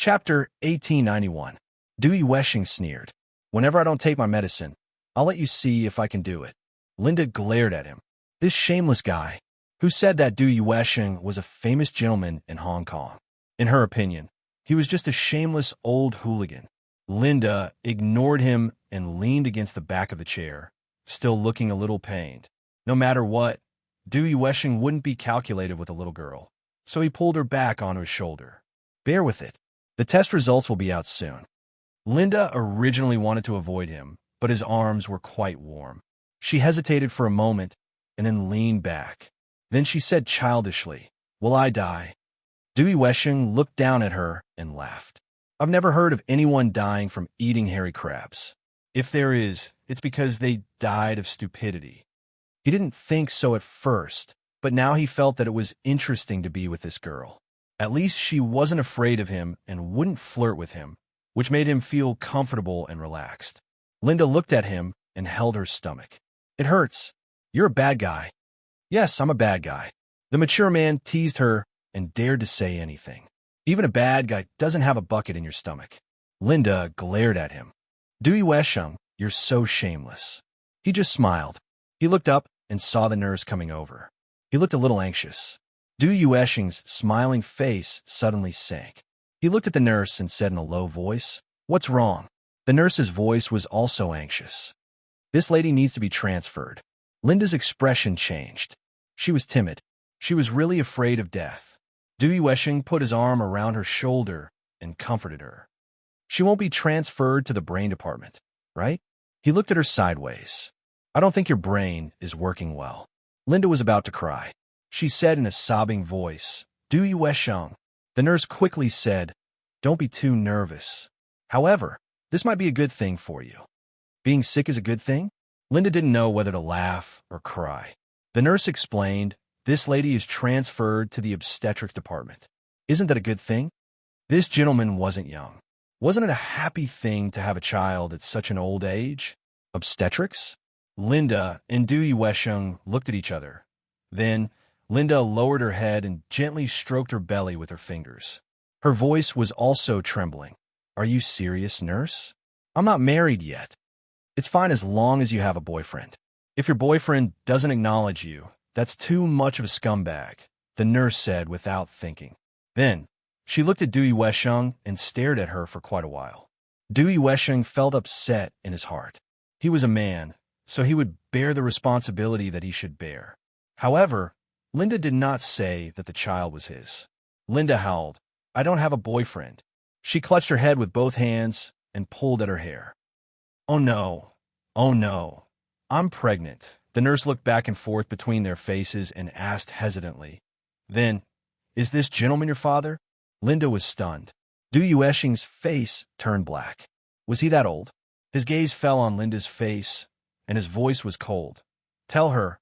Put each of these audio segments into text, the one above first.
Chapter 1891. Dewey Weshing sneered. Whenever I don't take my medicine, I'll let you see if I can do it. Linda glared at him. This shameless guy, who said that Dewey Weshing was a famous gentleman in Hong Kong. In her opinion, he was just a shameless old hooligan. Linda ignored him and leaned against the back of the chair, still looking a little pained. No matter what, Dewey Weshing wouldn't be calculated with a little girl, so he pulled her back onto his shoulder. Bear with it. The test results will be out soon. Linda originally wanted to avoid him, but his arms were quite warm. She hesitated for a moment and then leaned back. Then she said childishly, "Will I die?" Dewey Weshing looked down at her and laughed. "I've never heard of anyone dying from eating hairy crabs. If there is, it's because they died of stupidity." He didn't think so at first, but now he felt that it was interesting to be with this girl. At least she wasn't afraid of him and wouldn't flirt with him, which made him feel comfortable and relaxed. Linda looked at him and held her stomach. "It hurts. You're a bad guy." "Yes, I'm a bad guy." The mature man teased her and dared to say anything. "Even a bad guy doesn't have a bucket in your stomach." Linda glared at him. "Dewey Weshing, you're so shameless." He just smiled. He looked up and saw the nurse coming over. He looked a little anxious. Dewey Weshing's smiling face suddenly sank. He looked at the nurse and said in a low voice, "What's wrong?" The nurse's voice was also anxious. "This lady needs to be transferred." Linda's expression changed. She was timid. She was really afraid of death. Dewey Weshing put his arm around her shoulder and comforted her. "She won't be transferred to the brain department, right?" He looked at her sideways. "I don't think your brain is working well." Linda was about to cry. She said in a sobbing voice, "Dewey Weshing." The nurse quickly said, "Don't be too nervous. However, this might be a good thing for you." Being sick is a good thing? Linda didn't know whether to laugh or cry. The nurse explained, "This lady is transferred to the obstetrics department." Isn't that a good thing? This gentleman wasn't young. Wasn't it a happy thing to have a child at such an old age? Obstetrics? Linda and Dewey Weshing looked at each other. Then, Linda lowered her head and gently stroked her belly with her fingers. Her voice was also trembling. "Are you serious, nurse? I'm not married yet." "It's fine as long as you have a boyfriend. If your boyfriend doesn't acknowledge you, that's too much of a scumbag," the nurse said without thinking. Then, she looked at Dewey Weshing and stared at her for quite a while. Dewey Weshing felt upset in his heart. He was a man, so he would bear the responsibility that he should bear. However, Linda did not say that the child was his. Linda howled, "I don't have a boyfriend." She clutched her head with both hands and pulled at her hair. "Oh no, oh no, I'm pregnant." The nurse looked back and forth between their faces and asked hesitantly, "Then, is this gentleman your father?" Linda was stunned. Dewey Weshing's face turned black. Was he that old? His gaze fell on Linda's face, and his voice was cold. "Tell her,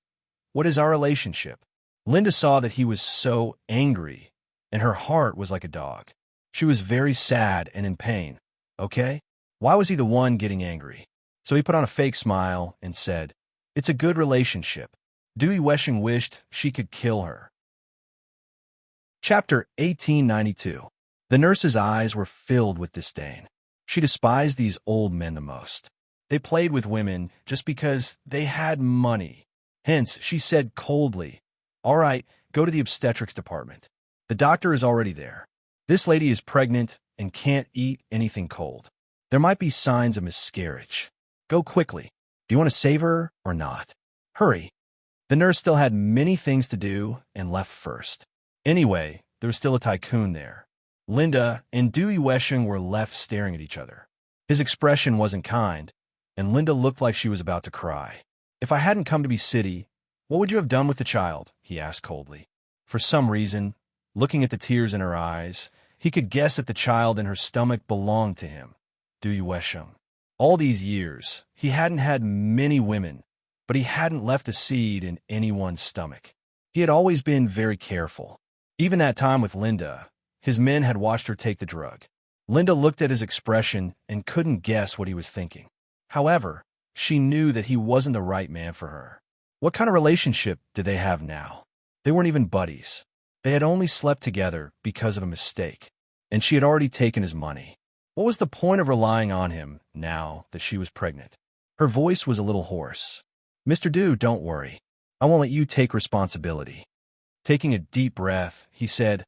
what is our relationship?" Linda saw that he was so angry, and her heart was like a dog. She was very sad and in pain. Okay? Why was he the one getting angry? So he put on a fake smile and said, "It's a good relationship." Dewey Weshing wished she could kill her. Chapter 1892. The nurse's eyes were filled with disdain. She despised these old men the most. They played with women just because they had money. Hence, she said coldly, "All right, go to the obstetrics department. The doctor is already there. This lady is pregnant and can't eat anything cold. There might be signs of miscarriage. Go quickly. Do you want to save her or not? Hurry." The nurse still had many things to do and left first. Anyway, there was still a tycoon there. Linda and Dewey Weshing were left staring at each other. His expression wasn't kind, and Linda looked like she was about to cry. "If I hadn't come to be city, what would you have done with the child?" he asked coldly. For some reason, looking at the tears in her eyes, he could guess that the child in her stomach belonged to him, Dewey Weshing. All these years, he hadn't had many women, but he hadn't left a seed in anyone's stomach. He had always been very careful. Even that time with Linda, his men had watched her take the drug. Linda looked at his expression and couldn't guess what he was thinking. However, she knew that he wasn't the right man for her. What kind of relationship did they have now? They weren't even buddies. They had only slept together because of a mistake. and she had already taken his money. What was the point of relying on him now that she was pregnant? Her voice was a little hoarse. Mr. Du, don't worry. I won't let you take responsibility. Taking a deep breath, he said,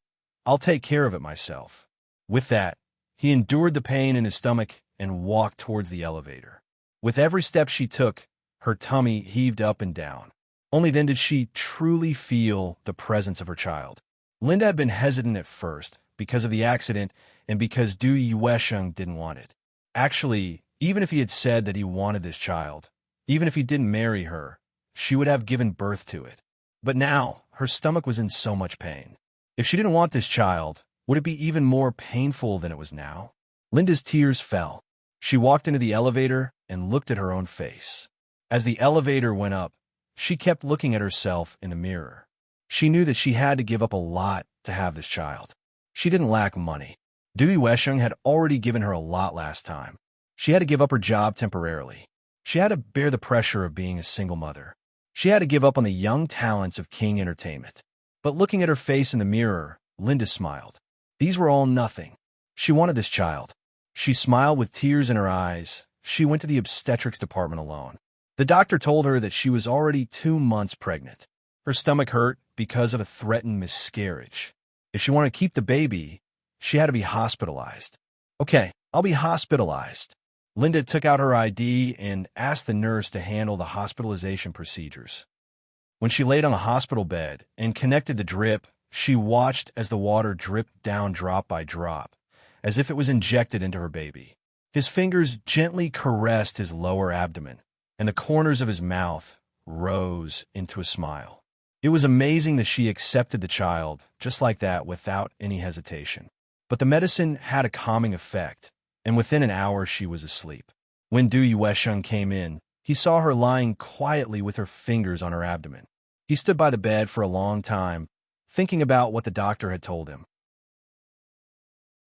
I'll take care of it myself. With that, he endured the pain in his stomach and walked towards the elevator. With every step she took, her tummy heaved up and down. Only then did she truly feel the presence of her child. Linda had been hesitant at first because of the accident and because Du Yuesheng didn't want it. Actually, even if he had said that he wanted this child, even if he didn't marry her, she would have given birth to it. But now, her stomach was in so much pain. If she didn't want this child, would it be even more painful than it was now? Linda's tears fell. She walked into the elevator and looked at her own face. As the elevator went up, she kept looking at herself in the mirror. She knew that she had to give up a lot to have this child. She didn't lack money. Du Yuesheng had already given her a lot last time. She had to give up her job temporarily. She had to bear the pressure of being a single mother. She had to give up on the young talents of King Entertainment. But looking at her face in the mirror, Linda smiled. These were all nothing. She wanted this child. She smiled with tears in her eyes. She went to the obstetrics department alone. The doctor told her that she was already 2 months pregnant. Her stomach hurt because of a threatened miscarriage. If she wanted to keep the baby, she had to be hospitalized. Okay, I'll be hospitalized. Linda took out her ID and asked the nurse to handle the hospitalization procedures. When she laid on the hospital bed and connected the drip, she watched as the water dripped down drop by drop, as if it was injected into her baby. His fingers gently caressed his lower abdomen, and the corners of his mouth rose into a smile. It was amazing that she accepted the child just like that without any hesitation. But the medicine had a calming effect, and within an hour she was asleep. When Du Yuesheng came in, he saw her lying quietly with her fingers on her abdomen. He stood by the bed for a long time, thinking about what the doctor had told him.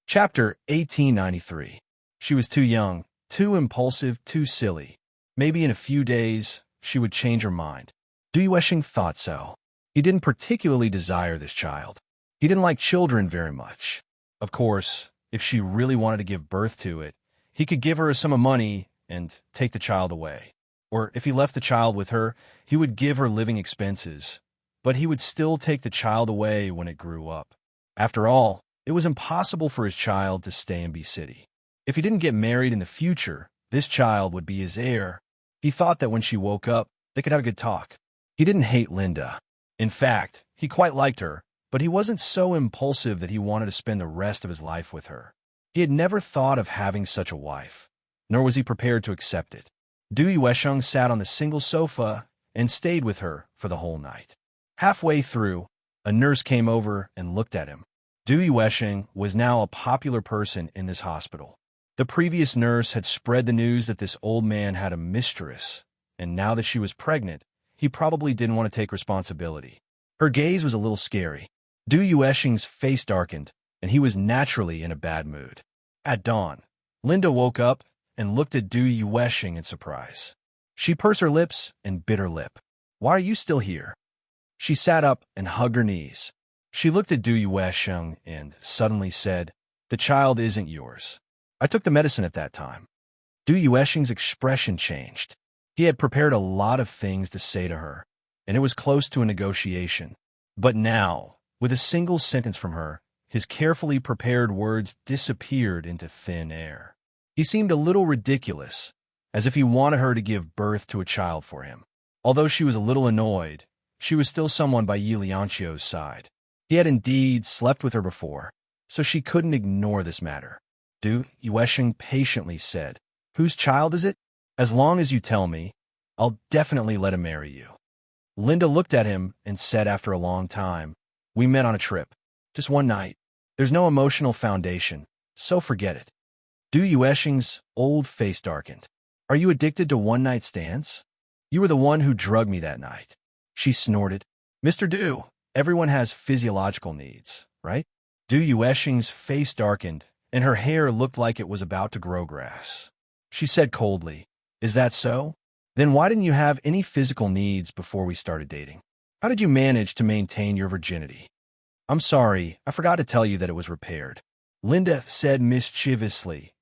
Chapter 1893. She was too young, too impulsive, too silly. Maybe in a few days, she would change her mind. Du Yuesheng thought so. He didn't particularly desire this child. He didn't like children very much. Of course, if she really wanted to give birth to it, he could give her a sum of money and take the child away. Or if he left the child with her, he would give her living expenses, but he would still take the child away when it grew up. After all, it was impossible for his child to stay in B City. If he didn't get married in the future, this child would be his heir. He thought that when she woke up, they could have a good talk. He didn't hate Linda. In fact, he quite liked her, but he wasn't so impulsive that he wanted to spend the rest of his life with her. He had never thought of having such a wife, nor was he prepared to accept it. Du Yuesheng sat on the single sofa and stayed with her for the whole night. Halfway through, a nurse came over and looked at him. Du Yuesheng was now a popular person in this hospital. The previous nurse had spread the news that this old man had a mistress, and now that she was pregnant, he probably didn't want to take responsibility. Her gaze was a little scary. Du Yuesheng's face darkened, and he was naturally in a bad mood. At dawn, Linda woke up and looked at Du Yuesheng in surprise. She pursed her lips and bit her lip. Why are you still here? She sat up and hugged her knees. She looked at Du Yuesheng and suddenly said, The child isn't yours. I took the medicine at that time. Du Yuesheng's expression changed. He had prepared a lot of things to say to her, and it was close to a negotiation. But now, with a single sentence from her, his carefully prepared words disappeared into thin air. He seemed a little ridiculous, as if he wanted her to give birth to a child for him. Although she was a little annoyed, she was still someone by Yi Lianqiu's side. He had indeed slept with her before, so she couldn't ignore this matter. Du Yuesheng patiently said, Whose child is it? As long as you tell me, I'll definitely let him marry you. Linda looked at him and said after a long time, We met on a trip. Just one night. There's no emotional foundation, so forget it. Du Yuesheng's old face darkened. Are you addicted to one-night stands? You were the one who drugged me that night. She snorted. Mr. Du, everyone has physiological needs, right? Du Yuesheng's face darkened, and her hair looked like it was about to grow grass. She said coldly, Is that so? Then why didn't you have any physical needs before we started dating? How did you manage to maintain your virginity? I'm sorry, I forgot to tell you that it was repaired. Linda said mischievously.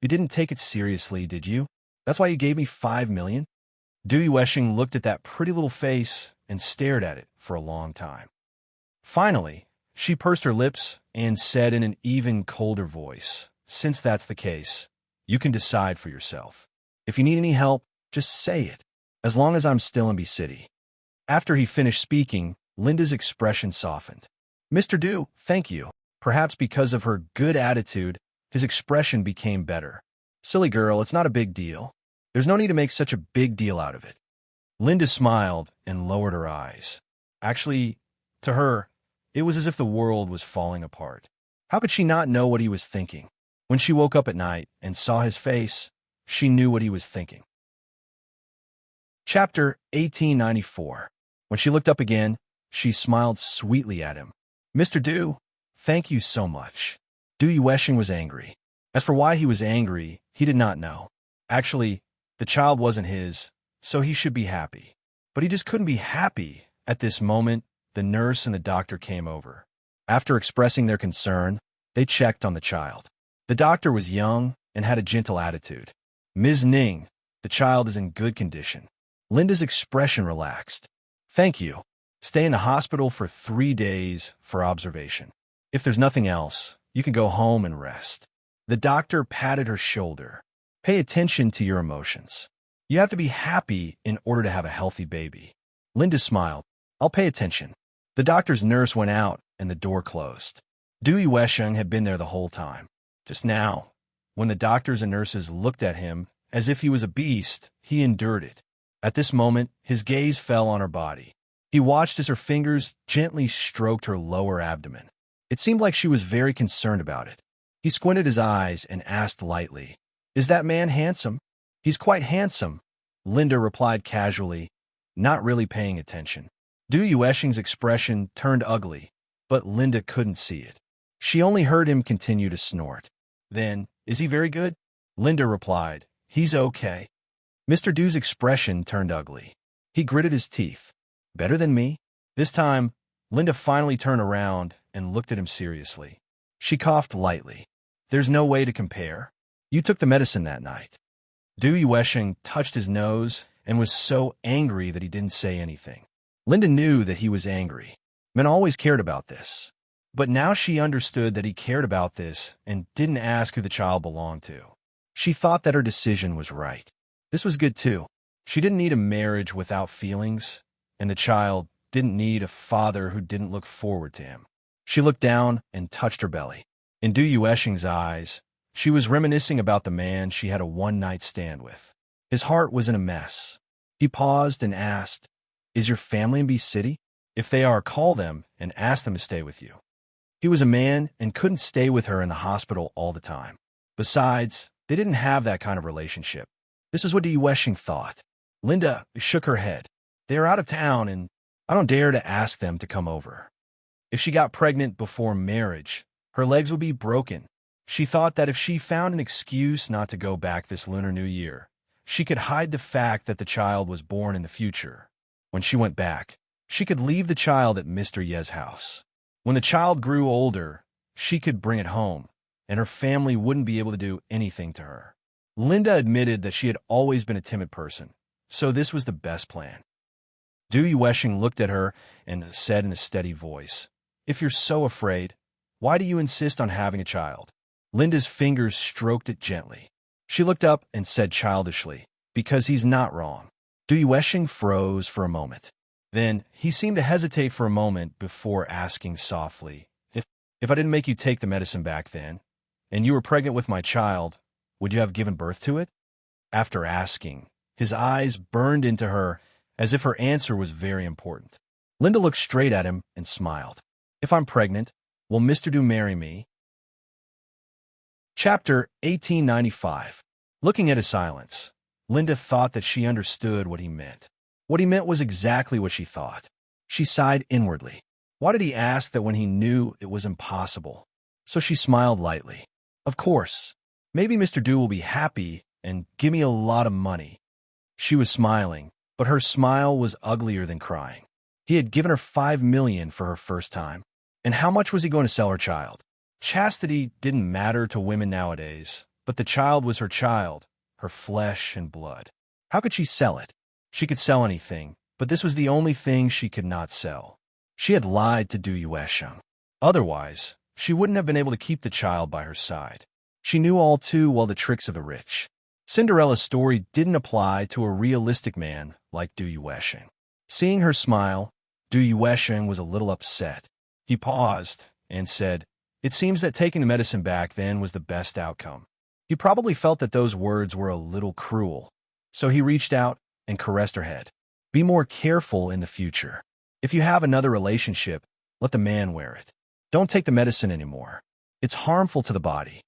You didn't take it seriously, did you? That's why you gave me 5 million? Dewey Weshing looked at that pretty little face and stared at it for a long time. Finally, she pursed her lips and said in an even colder voice, since that's the case, you can decide for yourself. If you need any help, just say it, as long as I'm still in B City. After he finished speaking, Linda's expression softened. Mr. Dew, thank you. Perhaps because of her good attitude, his expression became better. Silly girl, it's not a big deal. There's no need to make such a big deal out of it. Linda smiled and lowered her eyes. Actually, to her, it was as if the world was falling apart. How could she not know what he was thinking? When she woke up at night and saw his face, she knew what he was thinking. Chapter 1894. When she looked up again, she smiled sweetly at him. Mr. Dew, thank you so much. Dewey Weshing was angry. As for why he was angry, he did not know. Actually, the child wasn't his, so he should be happy. But he just couldn't be happy. At this moment, the nurse and the doctor came over. After expressing their concern, they checked on the child. The doctor was young and had a gentle attitude. Ms. Ning, the child is in good condition. Linda's expression relaxed. Thank you. Stay in the hospital for 3 days for observation. If there's nothing else, you can go home and rest. The doctor patted her shoulder. Pay attention to your emotions. You have to be happy in order to have a healthy baby. Linda smiled. I'll pay attention. The doctor's nurse went out and the door closed. Dewey Weshing had been there the whole time. Just now, when the doctors and nurses looked at him as if he was a beast, he endured it. At this moment, his gaze fell on her body. He watched as her fingers gently stroked her lower abdomen. It seemed like she was very concerned about it. He squinted his eyes and asked lightly, Is that man handsome? He's quite handsome, Linda replied casually, not really paying attention. Dewey Weshing's expression turned ugly, but Linda couldn't see it. She only heard him continue to snort. Then, is he very good? Linda replied, He's okay. Mr. Dew's expression turned ugly. He gritted his teeth. Better than me? This time, Linda finally turned around and looked at him seriously. She coughed lightly. There's no way to compare. You took the medicine that night. Dewey Weshing touched his nose and was so angry that he didn't say anything. Linda knew that he was angry. Men always cared about this. But now she understood that he cared about this and didn't ask who the child belonged to. She thought that her decision was right. This was good too. She didn't need a marriage without feelings, and the child didn't need a father who didn't look forward to him. She looked down and touched her belly. In Dewey Weshing's eyes, she was reminiscing about the man she had a one-night stand with. His heart was in a mess. He paused and asked, Is your family in B City? If they are, call them and ask them to stay with you. He was a man and couldn't stay with her in the hospital all the time. Besides, they didn't have that kind of relationship. This is what Dewey Weshing thought. Linda shook her head. They are out of town, and I don't dare to ask them to come over. If she got pregnant before marriage, her legs would be broken. She thought that if she found an excuse not to go back this Lunar New Year, she could hide the fact that the child was born in the future. When she went back, she could leave the child at Mr. Ye's house. When the child grew older, she could bring it home, and her family wouldn't be able to do anything to her. Linda admitted that she had always been a timid person, so this was the best plan. Dewey Weshing looked at her and said in a steady voice, If you're so afraid, why do you insist on having a child? Linda's fingers stroked it gently. She looked up and said childishly, Because he's not wrong. Dewey Weshing froze for a moment. Then he seemed to hesitate for a moment before asking softly, If I didn't make you take the medicine back then, and you were pregnant with my child, would you have given birth to it? After asking, his eyes burned into her as if her answer was very important. Linda looked straight at him and smiled. If I'm pregnant, will Mr. Dew marry me? Chapter 1895. Looking at his silence, Linda thought that she understood what he meant. What he meant was exactly what she thought. She sighed inwardly. Why did he ask that when he knew it was impossible? So she smiled lightly. Of course. Maybe Mr. Dew will be happy and give me a lot of money. She was smiling, but her smile was uglier than crying. He had given her 5 million for her first time. And how much was he going to sell her child? Chastity didn't matter to women nowadays, but the child was her child, her flesh and blood. How could she sell it? She could sell anything, but this was the only thing she could not sell. She had lied to Du Yuesheng. Otherwise, she wouldn't have been able to keep the child by her side. She knew all too well the tricks of the rich. Cinderella's story didn't apply to a realistic man like Du Yuesheng. Seeing her smile, Du Yuesheng was a little upset. He paused and said, "It seems that taking the medicine back then was the best outcome." He probably felt that those words were a little cruel, so he reached out and caressed her head. "Be more careful in the future. If you have another relationship, let the man wear it. Don't take the medicine anymore. It's harmful to the body."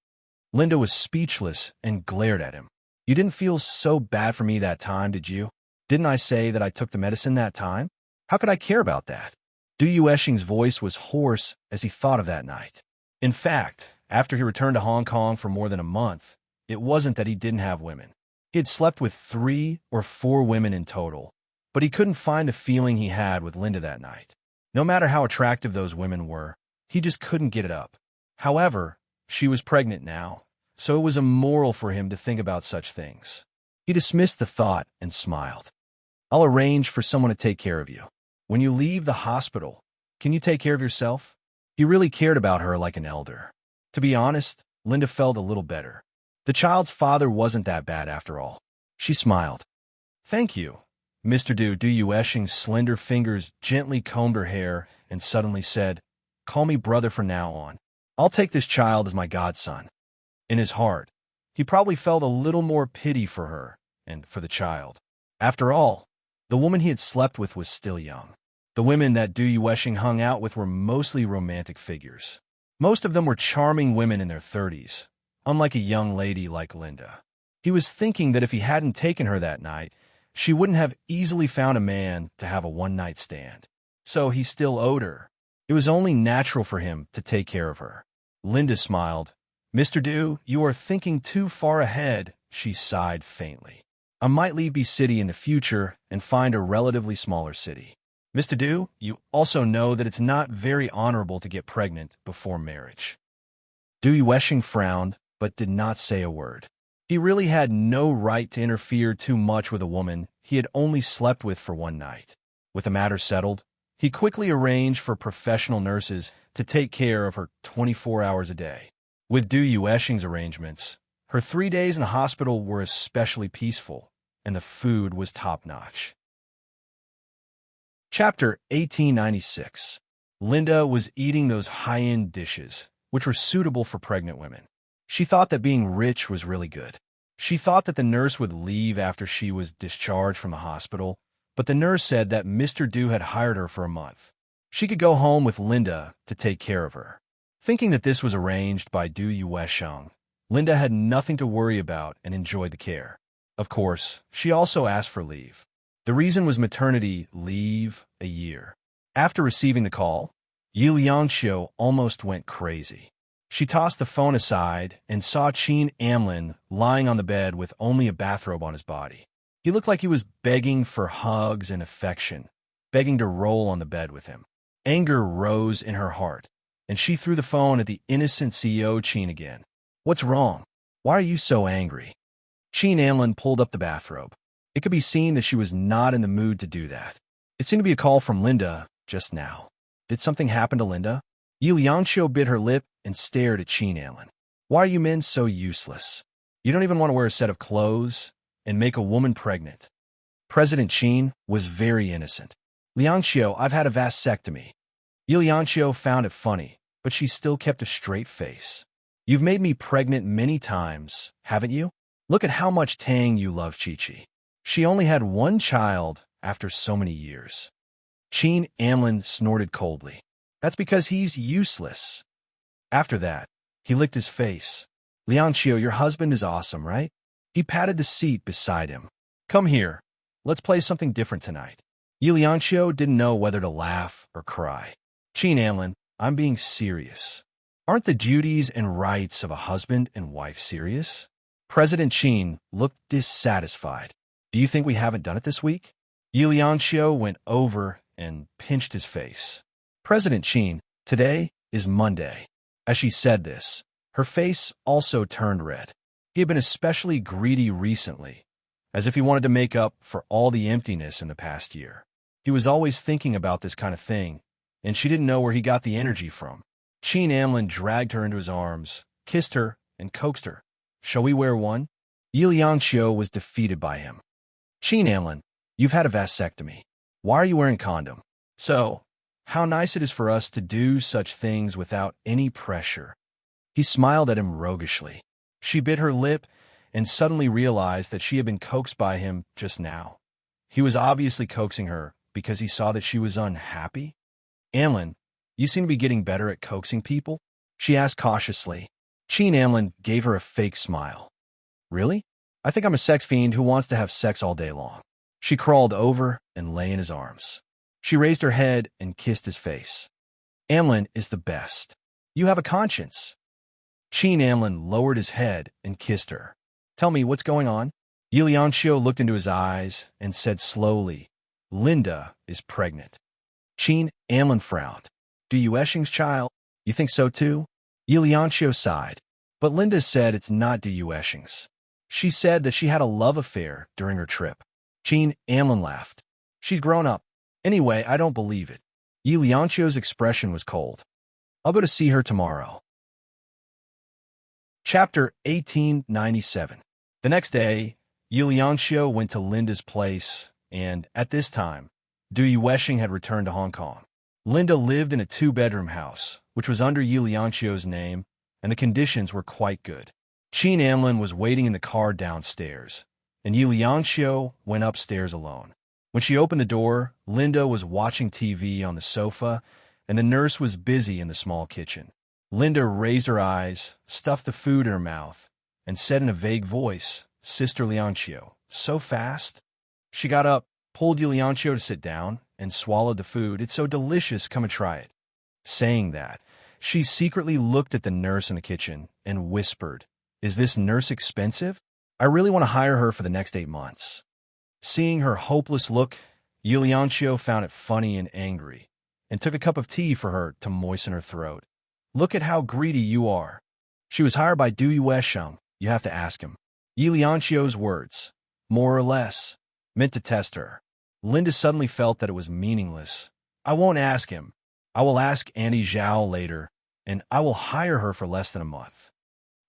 Linda was speechless and glared at him. "You didn't feel so bad for me that time, did you? Didn't I say that I took the medicine that time? How could I care about that?" Du Yuesheng's voice was hoarse as he thought of that night. In fact, after he returned to Hong Kong for more than a month, it wasn't that he didn't have women. He had slept with 3 or 4 women in total, but he couldn't find the feeling he had with Linda that night. No matter how attractive those women were, he just couldn't get it up. However, she was pregnant now, so it was immoral for him to think about such things. He dismissed the thought and smiled. "I'll arrange for someone to take care of you. When you leave the hospital, can you take care of yourself?" He really cared about her like an elder. To be honest, Linda felt a little better. The child's father wasn't that bad after all. She smiled. "Thank you, Mr. Du." Du Yuesheng's slender fingers gently combed her hair and suddenly said, "Call me brother from now on. I'll take this child as my godson." In his heart, he probably felt a little more pity for her and for the child. After all, the woman he had slept with was still young. The women that Du Yuesheng hung out with were mostly romantic figures. Most of them were charming women in their 30s, unlike a young lady like Linda. He was thinking that if he hadn't taken her that night, she wouldn't have easily found a man to have a one-night stand. So he still owed her. It was only natural for him to take care of her. Linda smiled. "Mr. Du, you are thinking too far ahead," she sighed faintly. "I might leave B City in the future and find a relatively smaller city. Mr. Du, you also know that it's not very honorable to get pregnant before marriage." Du Yuesheng frowned, but did not say a word. He really had no right to interfere too much with a woman he had only slept with for one night. With the matter settled, he quickly arranged for professional nurses to take care of her 24 hours a day. With Du Yuesheng's arrangements, her 3 days in the hospital were especially peaceful, and the food was top-notch. Chapter 1896. Linda was eating those high-end dishes, which were suitable for pregnant women. She thought that being rich was really good. She thought that the nurse would leave after she was discharged from the hospital, but the nurse said that Mr. Du had hired her for a month. She could go home with Linda to take care of her. Thinking that this was arranged by Du Yuesheng, Linda had nothing to worry about and enjoyed the care. Of course, she also asked for leave. The reason was maternity leave a year. After receiving the call, Yi Liangxiu almost went crazy. She tossed the phone aside and saw Qin Amlin lying on the bed with only a bathrobe on his body. He looked like he was begging for hugs and affection, begging to roll on the bed with him. Anger rose in her heart, and she threw the phone at the innocent CEO Qin again. "What's wrong? Why are you so angry?" Qin Amlin pulled up the bathrobe. It could be seen that she was not in the mood to do that. It seemed to be a call from Linda just now. Did something happen to Linda? Yi Liangxiu bit her lip and stared at Qin Amlin. "Why are you men so useless? You don't even want to wear a set of clothes and make a woman pregnant." President Qin was very innocent. "Liangxiu, I've had a vasectomy." Yi Liangxiu found it funny, but she still kept a straight face. "You've made me pregnant many times, haven't you? Look at how much Tang you love Chi-Chi. She only had one child after so many years." Qin Amlin snorted coldly. "That's because he's useless." After that, he licked his face. "Liangxiu, your husband is awesome, right?" He patted the seat beside him. "Come here. Let's play something different tonight." Yi Liangxiu didn't know whether to laugh or cry. "Qin Amlin, I'm being serious. Aren't the duties and rights of a husband and wife serious?" President Qin looked dissatisfied. "Do you think we haven't done it this week?" Yi Liangxiu went over and pinched his face. "President Qin, today is Monday. As she said this, her face also turned red. He had been especially greedy recently, as if he wanted to make up for all the emptiness in the past year. He was always thinking about this kind of thing, and she didn't know where he got the energy from. Qin Amlin dragged her into his arms, kissed her, and coaxed her. "Shall we wear one?" Yi Liangqiu was defeated by him. "Qin Amlin, you've had a vasectomy. Why are you wearing condom? So, how nice it is for us to do such things without any pressure." He smiled at him roguishly. She bit her lip and suddenly realized that she had been coaxed by him just now. He was obviously coaxing her because he saw that she was unhappy. "Amlin, you seem to be getting better at coaxing people?" she asked cautiously. Qin Amlin gave her a fake smile. "Really? I think I'm a sex fiend who wants to have sex all day long." She crawled over and lay in his arms. She raised her head and kissed his face. "Amlin is the best. You have a conscience." Qin Amlin lowered his head and kissed her. "Tell me what's going on." Yi Liangqiu looked into his eyes and said slowly, "Linda is pregnant." Qin Amlin frowned. "Du Yueshing's child? You think so too?" Yi Liangqiu sighed. "But Linda said it's not Du Yueshing's. She said that she had a love affair during her trip." Qin Amlin laughed. "She's grown up. Anyway, I don't believe it." Yi Liangqiu's expression was cold. "I'll go to see her tomorrow." Chapter 1897. The next day, Yi Liangqiu went to Linda's place, and at this time, Du Yueshing had returned to Hong Kong. Linda lived in a two-bedroom house, which was under Yi Liangqiu's name, and the conditions were quite good. Qin Amlin was waiting in the car downstairs, and Yi Liangqiu went upstairs alone. When she opened the door, Linda was watching TV on the sofa, and the nurse was busy in the small kitchen. Linda raised her eyes, stuffed the food in her mouth, and said in a vague voice, "Sister Liangqiu, so fast?" She got up, pulled Yi Liangqiu to sit down, and swallowed the food. "It's so delicious, come and try it." Saying that, she secretly looked at the nurse in the kitchen and whispered, "Is this nurse expensive? I really want to hire her for the next 8 months." Seeing her hopeless look, Yi Liangqiu found it funny and angry, and took a cup of tea for her to moisten her throat. "Look at how greedy you are. She was hired by Du Yuesheng. You have to ask him." Yi Liangqiu's words, more or less, meant to test her. Linda suddenly felt that it was meaningless. "I won't ask him. I will ask Annie Zhao later, and I will hire her for less than a month."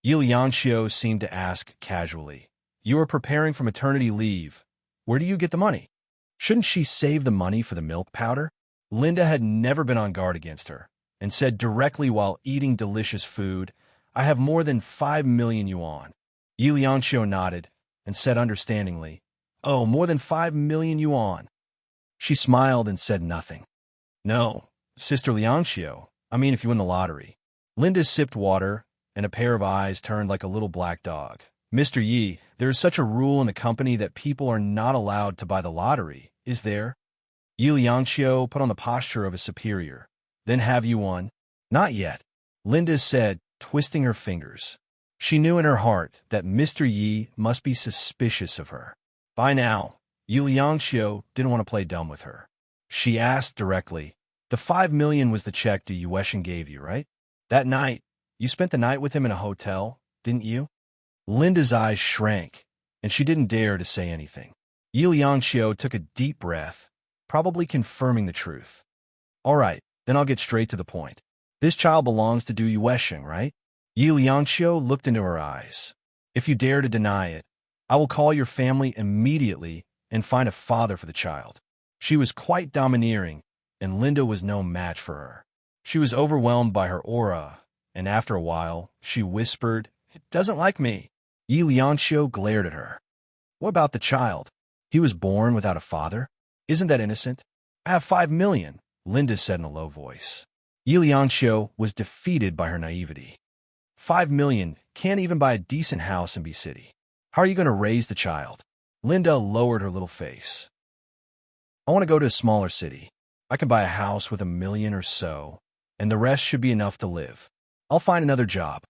Yi Liangqiu seemed to ask casually, "You are preparing for maternity leave. Where do you get the money? Shouldn't she save the money for the milk powder?" Linda had never been on guard against her, and said directly while eating delicious food, "I have more than 5 million yuan." Yi Liangqiu nodded and said understandingly, "Oh, more than 5 million yuan." She smiled and said nothing. "No, Sister Liangqiu, I mean if you win the lottery." Linda sipped water, and a pair of eyes turned like a little black dog. "Mr. Yi, there is such a rule in the company that people are not allowed to buy the lottery, is there?" Yi Liangqiu put on the posture of a superior. "Then have you won?" "Not yet," Linda said, twisting her fingers. She knew in her heart that Mr. Yi must be suspicious of her. By now, Yi Liangqiu didn't want to play dumb with her. She asked directly, "The 5 million was the check Du Yuesheng gave you, right? That night, you spent the night with him in a hotel, didn't you?" Linda's eyes shrank, and she didn't dare to say anything. Yi Liangqiu took a deep breath, probably confirming the truth. "All right, then I'll get straight to the point. This child belongs to Du Yuesheng, right?" Yi Liangqiu looked into her eyes. "If you dare to deny it, I will call your family immediately and find a father for the child." She was quite domineering, and Linda was no match for her. She was overwhelmed by her aura, and after a while, she whispered, "It doesn't like me." Yi Liangqiu glared at her. "What about the child? He was born without a father? Isn't that innocent?" "I have 5 million, Linda said in a low voice. Yi Liangqiu was defeated by her naivety. 5 million can't even buy a decent house in B-City. How are you going to raise the child? Linda lowered her little face. "I want to go to a smaller city. I can buy a house with 1 million or so, and the rest should be enough to live. I'll find another job."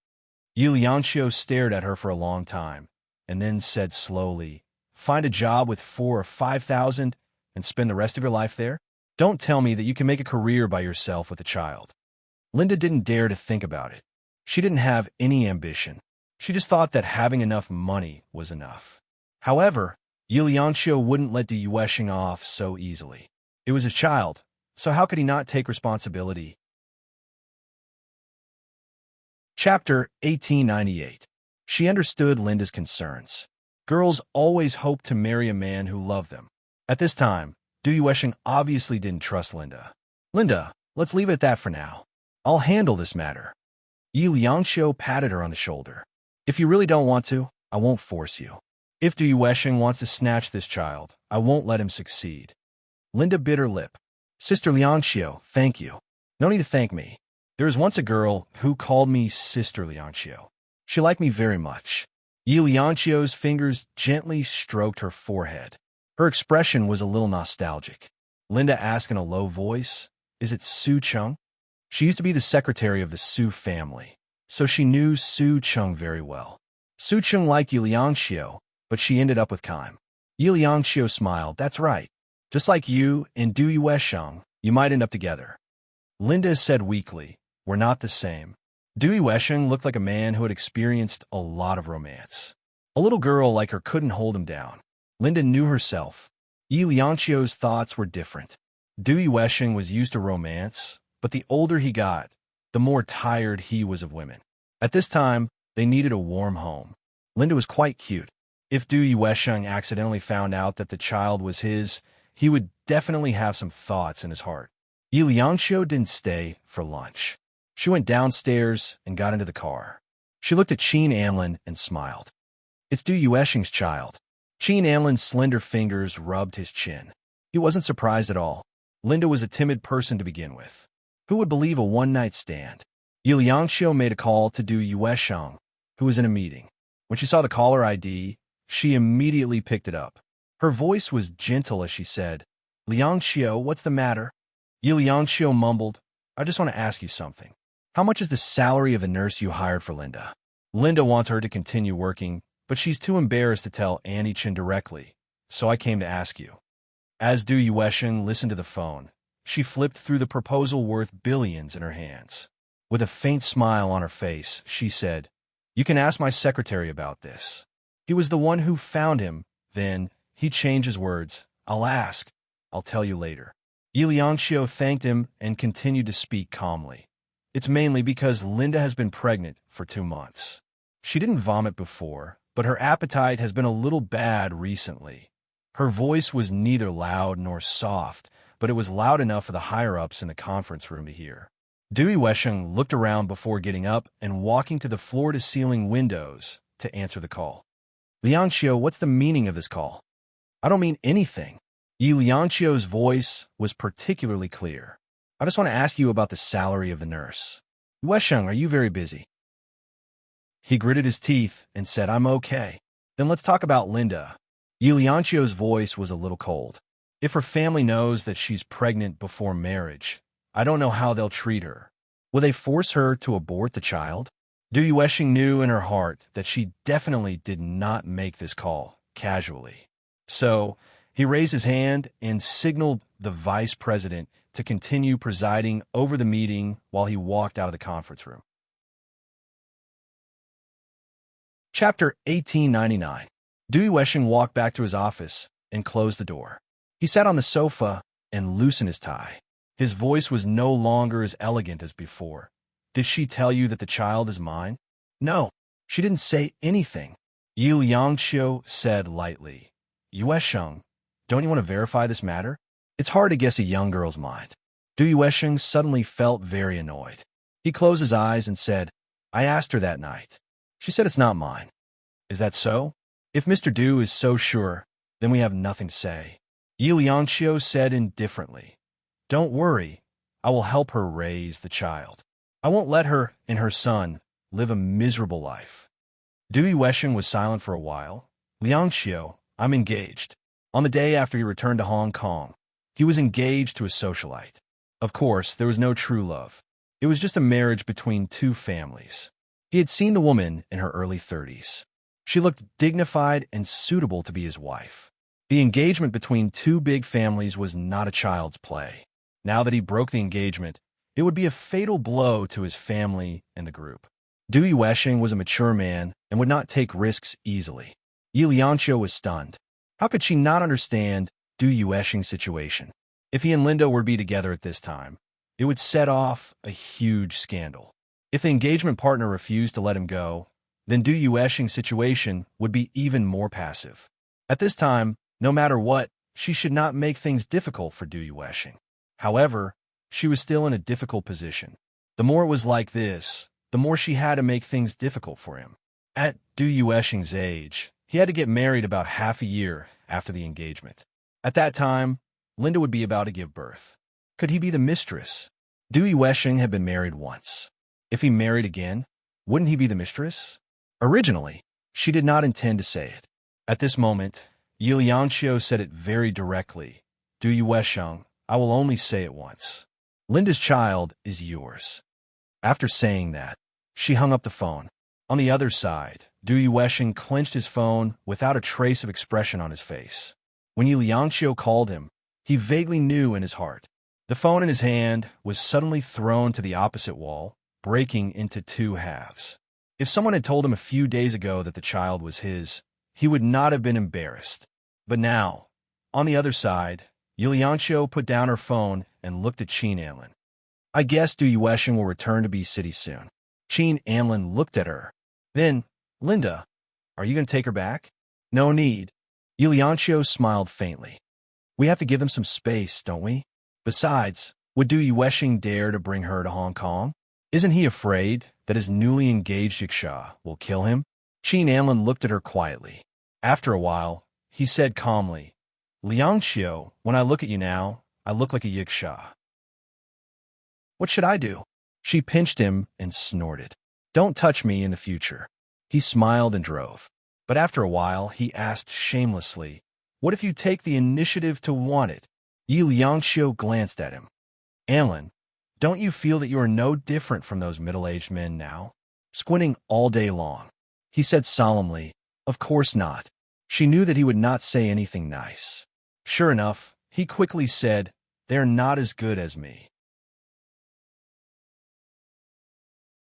Yi Liangqiu stared at her for a long time, and then said slowly, "Find a job with 4,000 or 5,000 and spend the rest of your life there? Don't tell me that you can make a career by yourself with a child." Linda didn't dare to think about it. She didn't have any ambition. She just thought that having enough money was enough. However, Yi Liangqiu wouldn't let Du Yuesheng off so easily. It was his child, so how could he not take responsibility? Chapter 1898. She understood Linda's concerns. Girls always hoped to marry a man who loved them. At this time, Du Yuesheng obviously didn't trust Linda. Linda, let's leave it at that for now. I'll handle this matter. Yi Liangqiu patted her on the shoulder. If you really don't want to, I won't force you. If Du Yuesheng wants to snatch this child, I won't let him succeed. Linda bit her lip. Sister Liangqiu, thank you. No need to thank me. There was once a girl who called me Sister Liangqiu. She liked me very much. Yi Liangqiu's fingers gently stroked her forehead. Her expression was a little nostalgic. Linda asked in a low voice, "Is it Su Cheng?" She used to be the secretary of the Su family, so she knew Su Cheng very well. Su Cheng liked Yi Liangqiu, but she ended up with Kaim. Yi Liangqiu smiled. That's right. Just like you and Du Yuesheng, you might end up together. Linda said weakly, "We're not the same." Du Yuesheng looked like a man who had experienced a lot of romance. A little girl like her couldn't hold him down. Linda knew herself. Yi Liangqiu's thoughts were different. Du Yuesheng was used to romance, but the older he got, the more tired he was of women. At this time, they needed a warm home. Linda was quite cute. If Du Yuesheng accidentally found out that the child was his, he would definitely have some thoughts in his heart. Yi Liangqiu didn't stay for lunch. She went downstairs and got into the car. She looked at Qin Anlin and smiled. It's Du Yuesheng's child. Qin Anlin's slender fingers rubbed his chin. He wasn't surprised at all. Linda was a timid person to begin with. Who would believe a one-night stand? Yi Liangqiu made a call to Du Yuesheng, who was in a meeting. When she saw the caller ID, she immediately picked it up. Her voice was gentle as she said, "Liangqiu, what's the matter?" Yi Liangqiu mumbled, "I just want to ask you something. How much is the salary of the nurse you hired for Linda?" Linda wants her to continue working, but she's too embarrassed to tell Annie Chen directly, so I came to ask you. As Du Yuesheng listened to the phone, she flipped through the proposal worth billions in her hands. With a faint smile on her face, she said, "You can ask my secretary about this. He was the one who found him." Then he changed his words. "I'll ask. I'll tell you later." Yi Liangqiu thanked him and continued to speak calmly. It's mainly because Linda has been pregnant for 2 months. She didn't vomit before, but her appetite has been a little bad recently. Her voice was neither loud nor soft, but it was loud enough for the higher-ups in the conference room to hear. Du Yuesheng looked around before getting up and walking to the floor-to-ceiling windows to answer the call. "Liangqiu, what's the meaning of this call?" "I don't mean anything." Yi Liangqiu's voice was particularly clear. "I just want to ask you about the salary of the nurse. Yuesheng, are you very busy?" He gritted his teeth and said, "I'm okay." "Then let's talk about Linda." Yi Liangqiu's voice was a little cold. "If her family knows that she's pregnant before marriage, I don't know how they'll treat her. Will they force her to abort the child?" Du Yuesheng knew in her heart that she definitely did not make this call casually. So he raised his hand and signaled the vice president to continue presiding over the meeting while he walked out of the conference room. Chapter 1899. Du Yuesheng walked back to his office and closed the door. He sat on the sofa and loosened his tie. His voice was no longer as elegant as before. "Did she tell you that the child is mine?" "No, she didn't say anything." Yi Liangqiu said lightly. "Yuesheng, don't you want to verify this matter? It's hard to guess a young girl's mind." Du Yuesheng suddenly felt very annoyed. He closed his eyes and said, "I asked her that night. She said it's not mine." "Is that so? If Mr. Du is so sure, then we have nothing to say." Yi Liangqiu said indifferently, "Don't worry, I will help her raise the child. I won't let her and her son live a miserable life." Du Yuesheng was silent for a while. "Liangqiu, I'm engaged." On the day after he returned to Hong Kong, he was engaged to a socialite. Of course, there was no true love. It was just a marriage between two families. He had seen the woman in her early 30s. She looked dignified and suitable to be his wife. The engagement between two big families was not a child's play. Now that he broke the engagement, it would be a fatal blow to his family and the group. Du Yuesheng was a mature man and would not take risks easily. Yi Lianqiu was stunned. How could she not understand Du Yuesheng's situation? If he and Linda were to be together at this time, it would set off a huge scandal. If the engagement partner refused to let him go, then Du Yuesheng's situation would be even more passive. At this time, no matter what, she should not make things difficult for Du Yuesheng. However, she was still in a difficult position. The more it was like this, the more she had to make things difficult for him. At Du Yuesheng's age, he had to get married about half a year after the engagement. At that time, Linda would be about to give birth. Could he be the mistress? Du Yuesheng had been married once. If he married again, wouldn't he be the mistress? Originally, she did not intend to say it. At this moment, Yi Lianqiu said it very directly. Du Yuesheng, I will only say it once. Linda's child is yours. After saying that, she hung up the phone. On the other side, Du Yuesheng clenched his phone without a trace of expression on his face. When Yi Lianqiu called him, he vaguely knew in his heart. The phone in his hand was suddenly thrown to the opposite wall, breaking into two halves. If someone had told him a few days ago that the child was his, he would not have been embarrassed. But now, on the other side, Yi Lianqiu put down her phone and looked at Qin Anlin. I guess Du Yuesheng will return to Bee City soon. Qin Anlin looked at her. Then, Linda, are you going to take her back? No need. Yi Lianqiu smiled faintly. We have to give them some space, don't we? Besides, would Du Yuesheng dare to bring her to Hong Kong? Isn't he afraid that his newly engaged Yiksha will kill him? Qin Anlin looked at her quietly. After a while, he said calmly, Lianqiu, when I look at you now, I look like a Yiksha. What should I do? She pinched him and snorted. Don't touch me in the future. He smiled and drove. But after a while, he asked shamelessly, what if you take the initiative to want it? Yi Lianqiu glanced at him. Anlin, don't you feel that you are no different from those middle-aged men now? Squinting all day long. He said solemnly, of course not. She knew that he would not say anything nice. Sure enough, he quickly said, they're not as good as me.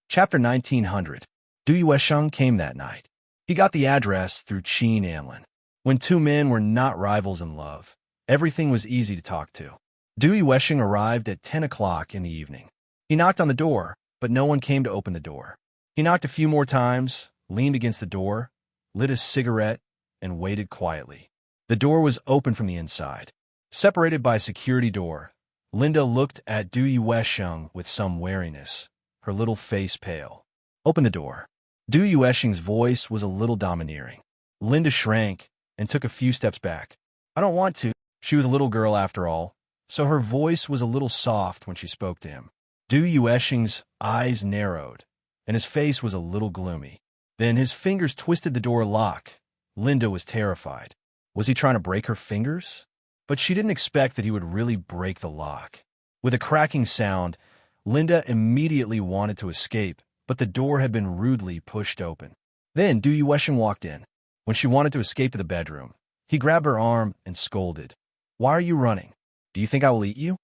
Chapter 1900. Du Yuesheng came that night. He got the address through Qin Anlin. When two men were not rivals in love, everything was easy to talk to. Du Yuesheng arrived at 10 o'clock in the evening. He knocked on the door, but no one came to open the door. He knocked a few more times, leaned against the door, lit a cigarette, and waited quietly. The door was open from the inside. Separated by a security door, Linda looked at Du Yuesheng with some wariness, her little face pale. Open the door. Du Yuesheng's voice was a little domineering. Linda shrank and took a few steps back. I don't want to. She was a little girl after all, so her voice was a little soft when she spoke to him. Du Yuesheng's eyes narrowed, and his face was a little gloomy. Then his fingers twisted the door lock. Linda was terrified. Was he trying to break her fingers? But she didn't expect that he would really break the lock. With a cracking sound, Linda immediately wanted to escape, but the door had been rudely pushed open. Then Du Yuesheng walked in. When she wanted to escape to the bedroom, he grabbed her arm and scolded. Why are you running? Do you think I will eat you?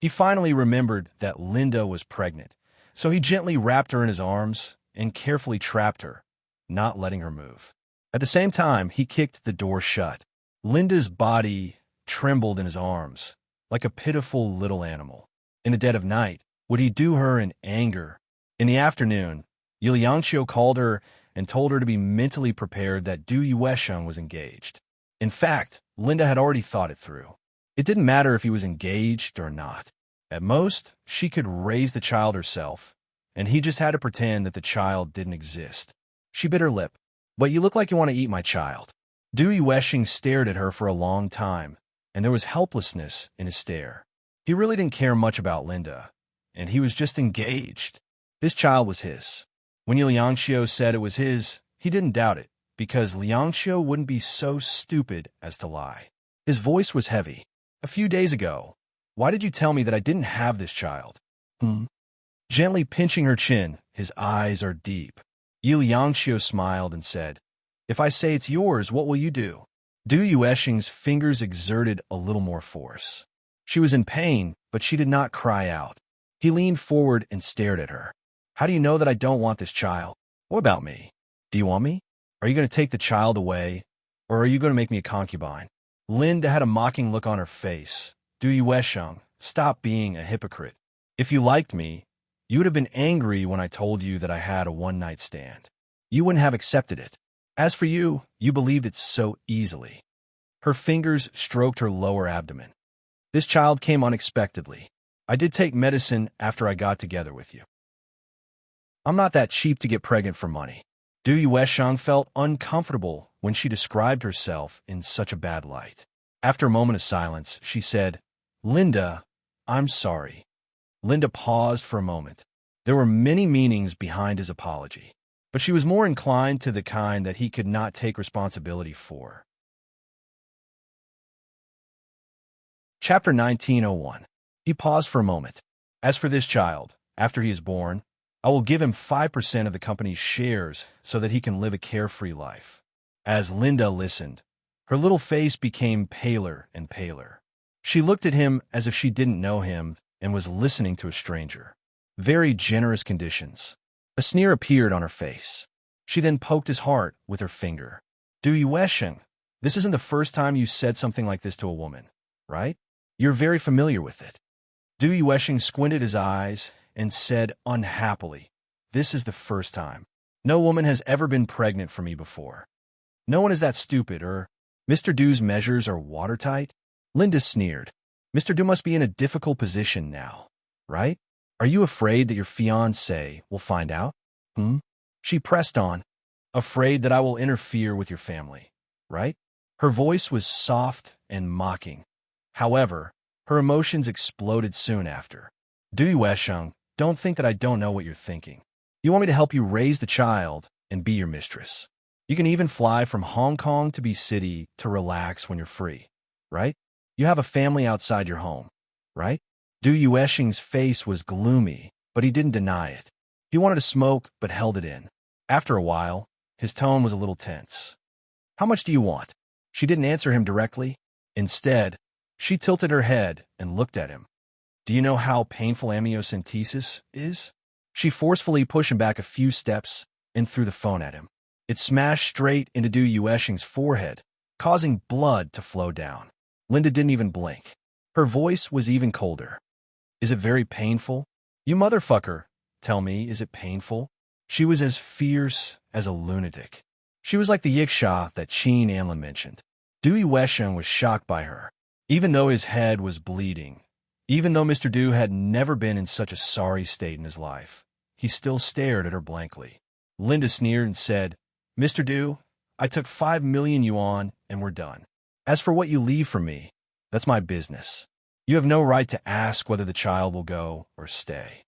He finally remembered that Linda was pregnant, so he gently wrapped her in his arms and carefully trapped her, not letting her move. At the same time, he kicked the door shut. Linda's body trembled in his arms, like a pitiful little animal. In the dead of night, would he do her in anger? In the afternoon, Yi Lianqiu called her and told her to be mentally prepared that Du Yuesheng was engaged. In fact, Linda had already thought it through. It didn't matter if he was engaged or not. At most, she could raise the child herself, and he just had to pretend that the child didn't exist. She bit her lip. But you look like you want to eat my child. Du Yuesheng stared at her for a long time, and there was helplessness in his stare. He really didn't care much about Linda, and he was just engaged. This child was his. When Yi Lianqiu said it was his, he didn't doubt it, because Lianqiu wouldn't be so stupid as to lie. His voice was heavy. A few days ago, why did you tell me that I didn't have this child? Gently pinching her chin, his eyes are deep. Yi Lianqiu smiled and said, if I say it's yours, what will you do? Du Yuesheng's fingers exerted a little more force. She was in pain, but she did not cry out. He leaned forward and stared at her. How do you know that I don't want this child? What about me? Do you want me? Are you going to take the child away, or are you going to make me a concubine? Linda had a mocking look on her face. Du Yuesheng, stop being a hypocrite. If you liked me, you would have been angry when I told you that I had a one-night stand. You wouldn't have accepted it. As for you, you believed it so easily. Her fingers stroked her lower abdomen. This child came unexpectedly. I did take medicine after I got together with you. I'm not that cheap to get pregnant for money. Du Yuesheng felt uncomfortable when she described herself in such a bad light. After a moment of silence, she said, Linda, I'm sorry. Linda paused for a moment. There were many meanings behind his apology, but she was more inclined to the kind that he could not take responsibility for. Chapter 1901. He paused for a moment. As for this child, after he is born, I will give him 5% of the company's shares so that he can live a carefree life. As Linda listened, her little face became paler and paler. She looked at him as if she didn't know him and was listening to a stranger. Very generous conditions. A sneer appeared on her face. She then poked his heart with her finger. Du Yuesheng, this isn't the first time you said something like this to a woman, right? You're very familiar with it. Du Yuesheng squinted his eyes and said unhappily, this is the first time. No woman has ever been pregnant for me before. No one is that stupid, or Mr. Du's measures are watertight? Linda sneered. Mr. Du must be in a difficult position now, right? Are you afraid that your fiancé will find out? She pressed on. Afraid that I will interfere with your family, right? Her voice was soft and mocking. However, her emotions exploded soon after. Du Yuesheng, don't think that I don't know what you're thinking. You want me to help you raise the child and be your mistress. You can even fly from Hong Kong to B-City to relax when you're free, right? You have a family outside your home, right? Du Yuesheng's face was gloomy, but he didn't deny it. He wanted to smoke, but held it in. After a while, his tone was a little tense. How much do you want? She didn't answer him directly. Instead, she tilted her head and looked at him. Do you know how painful amniocentesis is? She forcefully pushed him back a few steps and threw the phone at him. It smashed straight into Du Yuesheng's forehead, causing blood to flow down. Linda didn't even blink. Her voice was even colder. Is it very painful? You motherfucker, tell me, is it painful? She was as fierce as a lunatic. She was like the yiksha that Qin Anlin mentioned. Du Yuesheng was shocked by her. Even though his head was bleeding, even though Mr. Du had never been in such a sorry state in his life, he still stared at her blankly. Linda sneered and said, Mr. Du, I took 5 million yuan and we're done. As for what you leave for me, that's my business. You have no right to ask whether the child will go or stay.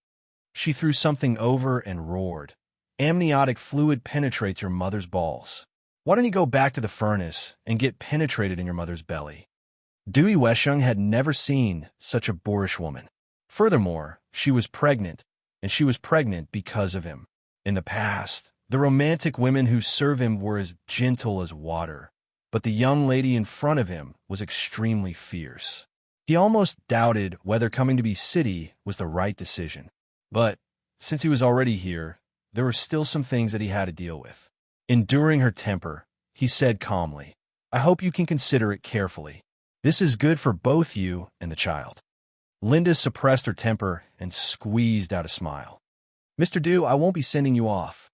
She threw something over and roared. Amniotic fluid penetrates your mother's balls. Why don't you go back to the furnace and get penetrated in your mother's belly? Du Yuesheng had never seen such a boorish woman. Furthermore, she was pregnant, and she was pregnant because of him. In the past, the romantic women who served him were as gentle as water, but the young lady in front of him was extremely fierce. He almost doubted whether coming to B-City was the right decision. But, since he was already here, there were still some things that he had to deal with. Enduring her temper, he said calmly, I hope you can consider it carefully. This is good for both you and the child. Linda suppressed her temper and squeezed out a smile. Mr. Du, I won't be sending you off.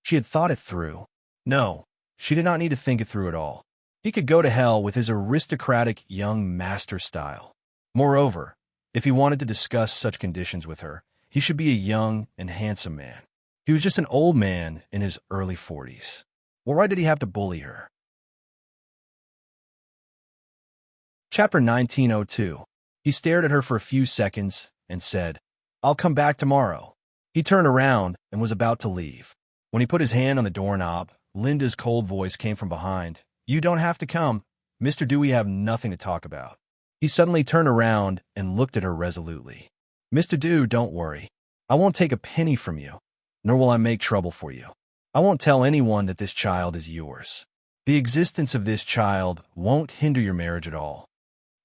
She had thought it through. No, she did not need to think it through at all. He could go to hell with his aristocratic young master style. Moreover, if he wanted to discuss such conditions with her, he should be a young and handsome man. He was just an old man in his early 40s. Well, why did he have to bully her? Chapter 1902. He stared at her for a few seconds and said, I'll come back tomorrow. He turned around and was about to leave. When he put his hand on the doorknob, Linda's cold voice came from behind. You don't have to come. Mr. Du, we have nothing to talk about. He suddenly turned around and looked at her resolutely. Mr. Du, don't worry. I won't take a penny from you, nor will I make trouble for you. I won't tell anyone that this child is yours. The existence of this child won't hinder your marriage at all.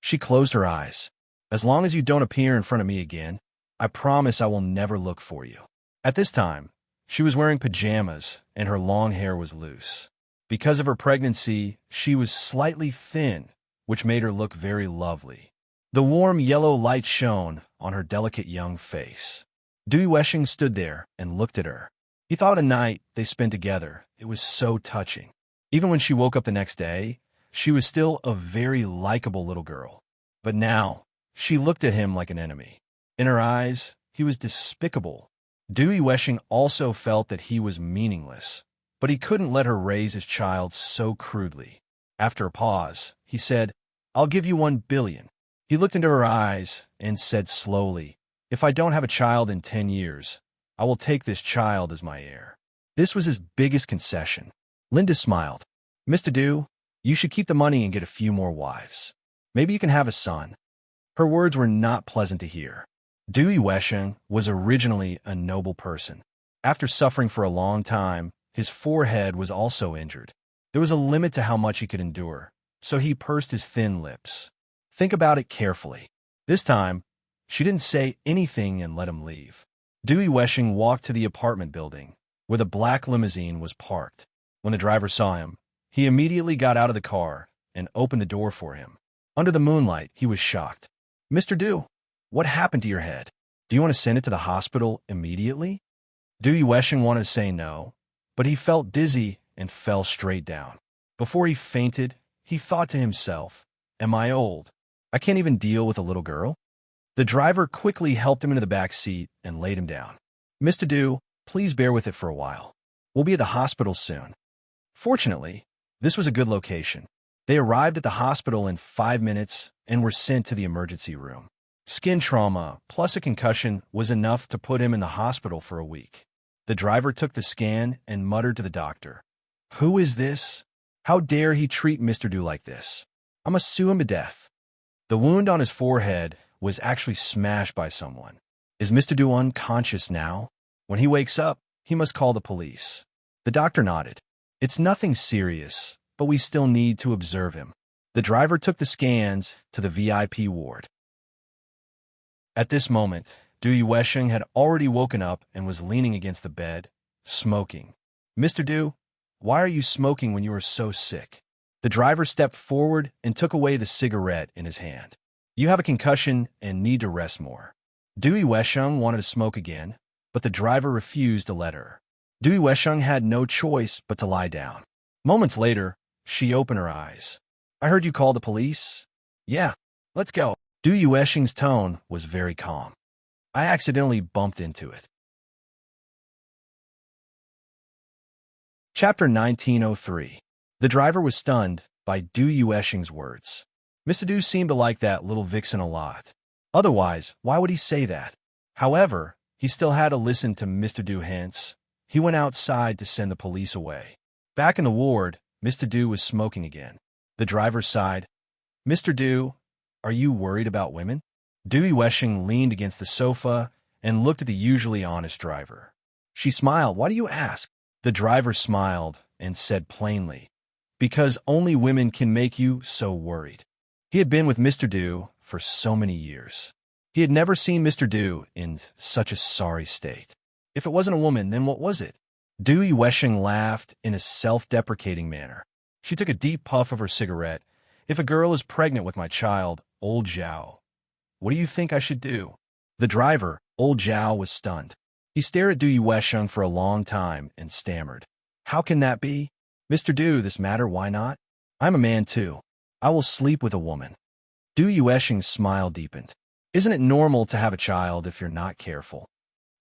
She closed her eyes. As long as you don't appear in front of me again, I promise I will never look for you. At this time, She was wearing pajamas, and her long hair was loose. Because of her pregnancy, she was slightly thin, which made her look very lovely. The warm yellow light shone on her delicate young face. Dewey Weshing stood there and looked at her. He thought of the night they spent together. It was so touching. Even when she woke up the next day, she was still a very likable little girl. But now, she looked at him like an enemy. In her eyes, he was despicable. Dewey Weshing also felt that he was meaningless, but he couldn't let her raise his child so crudely. After a pause, he said, "I'll give you 1 billion. He looked into her eyes and said slowly, "If I don't have a child in 10 years, I will take this child as my heir." This was his biggest concession. Linda smiled. "Mr. Dew, you should keep the money and get a few more wives. Maybe you can have a son." Her words were not pleasant to hear. Dewey Weshing was originally a noble person. After suffering for a long time, his forehead was also injured. There was a limit to how much he could endure, so he pursed his thin lips. "Think about it carefully." This time, she didn't say anything and let him leave. Dewey Weshing walked to the apartment building, where the black limousine was parked. When the driver saw him, he immediately got out of the car and opened the door for him. Under the moonlight, he was shocked. "Mr. Dew, what happened to your head? Do you want to send it to the hospital immediately?" Dewey Weshing wanted to say no, but he felt dizzy and fell straight down. Before he fainted, he thought to himself, "Am I old? I can't even deal with a little girl?" The driver quickly helped him into the back seat and laid him down. "Mr. Dew, please bear with it for a while. We'll be at the hospital soon." Fortunately, this was a good location. They arrived at the hospital in 5 minutes and were sent to the emergency room. Skin trauma plus a concussion was enough to put him in the hospital for a week. The driver took the scan and muttered to the doctor, "Who is this? How dare he treat Mr. Dew like this? I must sue him to death." The wound on his forehead was actually smashed by someone. "Is Mr. Dew unconscious now? When he wakes up, he must call the police." The doctor nodded. "It's nothing serious, but we still need to observe him." The driver took the scans to the VIP ward. At this moment, Dewey Weshing had already woken up and was leaning against the bed, smoking. "Mr. Dew, why are you smoking when you are so sick?" The driver stepped forward and took away the cigarette in his hand. "You have a concussion and need to rest more." Dewey Weshing wanted to smoke again, but the driver refused to let her. Dewey Weshing had no choice but to lie down. Moments later, she opened her eyes. "I heard you call the police?" "Yeah, let's go." Dewey Weshing's tone was very calm. "I accidentally bumped into it." Chapter 1903. The driver was stunned by Dewey Weshing's words. Mr. Dew seemed to like that little vixen a lot. Otherwise, why would he say that? However, he still had to listen to Mr. Dew hence. He went outside to send the police away. Back in the ward, Mr. Dew was smoking again. The driver sighed. "Mr. Dew, are you worried about women?" Dewey Weshing leaned against the sofa and looked at the usually honest driver. She smiled. "Why do you ask?" The driver smiled and said plainly, "Because only women can make you so worried." He had been with Mr. Dew for so many years. He had never seen Mr. Dew in such a sorry state. If it wasn't a woman, then what was it? Dewey Weshing laughed in a self-deprecating manner. She took a deep puff of her cigarette. "If a girl is pregnant with my child, Old Zhao, what do you think I should do?" The driver, Old Zhao, was stunned. He stared at Dewey Weshing for a long time and stammered. "How can that be? Mr. Dew, this matter, why not? I'm a man too. I will sleep with a woman." Dewey Weshing's smile deepened. "Isn't it normal to have a child if you're not careful?"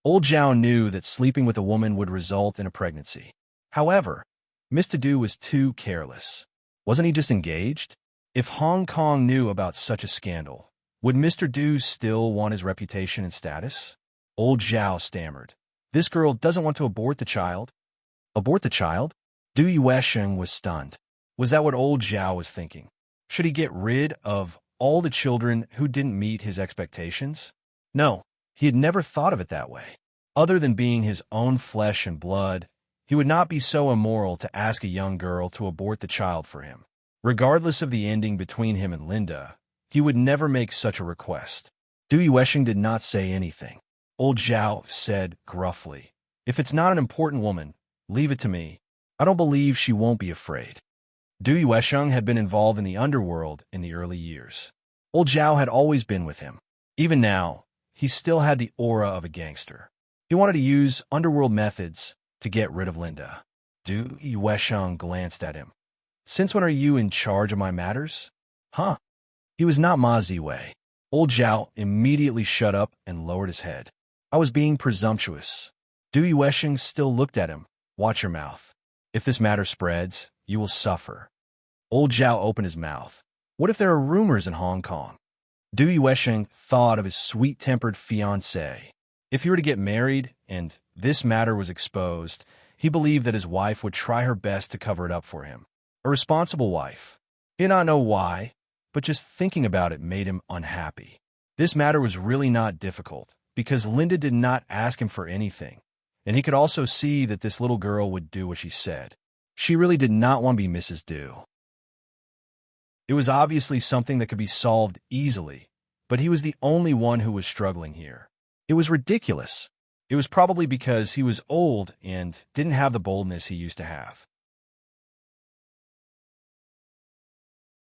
Old Zhao knew that sleeping with a woman would result in a pregnancy. However, Mr. Dew was too careless. Wasn't he just engaged? If Hong Kong knew about such a scandal, would Mr. Dew still want his reputation and status? Old Zhao stammered. "This girl doesn't want to abort the child." "Abort the child?" Dewey Weshing was stunned. Was that what Old Zhao was thinking? Should he get rid of all the children who didn't meet his expectations? No, he had never thought of it that way. Other than being his own flesh and blood, he would not be so immoral to ask a young girl to abort the child for him. Regardless of the ending between him and Linda, he would never make such a request. Dewey Weshing did not say anything. Old Zhao said gruffly, If it's not an important woman, leave it to me. I don't believe she won't be afraid. Du Yuesheng had been involved in the underworld in the early years. Old Zhao had always been with him. Even now, he still had the aura of a gangster. He wanted to use underworld methods to get rid of Linda. Du Yuesheng glanced at him. Since when are you in charge of my matters? Huh? He was not Ma Ziwei. Old Zhao immediately shut up and lowered his head. I was being presumptuous. Du Yuesheng still looked at him. Watch your mouth. If this matter spreads, you will suffer. Old Zhao opened his mouth. What if there are rumors in Hong Kong? Du Yuesheng thought of his sweet-tempered fiancée. If he were to get married and this matter was exposed, he believed that his wife would try her best to cover it up for him. A responsible wife. He did not know why, but just thinking about it made him unhappy. This matter was really not difficult, because Linda did not ask him for anything, and he could also see that this little girl would do what she said. She really did not want to be Mrs. Du. It was obviously something that could be solved easily, but he was the only one who was struggling here. It was ridiculous. It was probably because he was old and didn't have the boldness he used to have.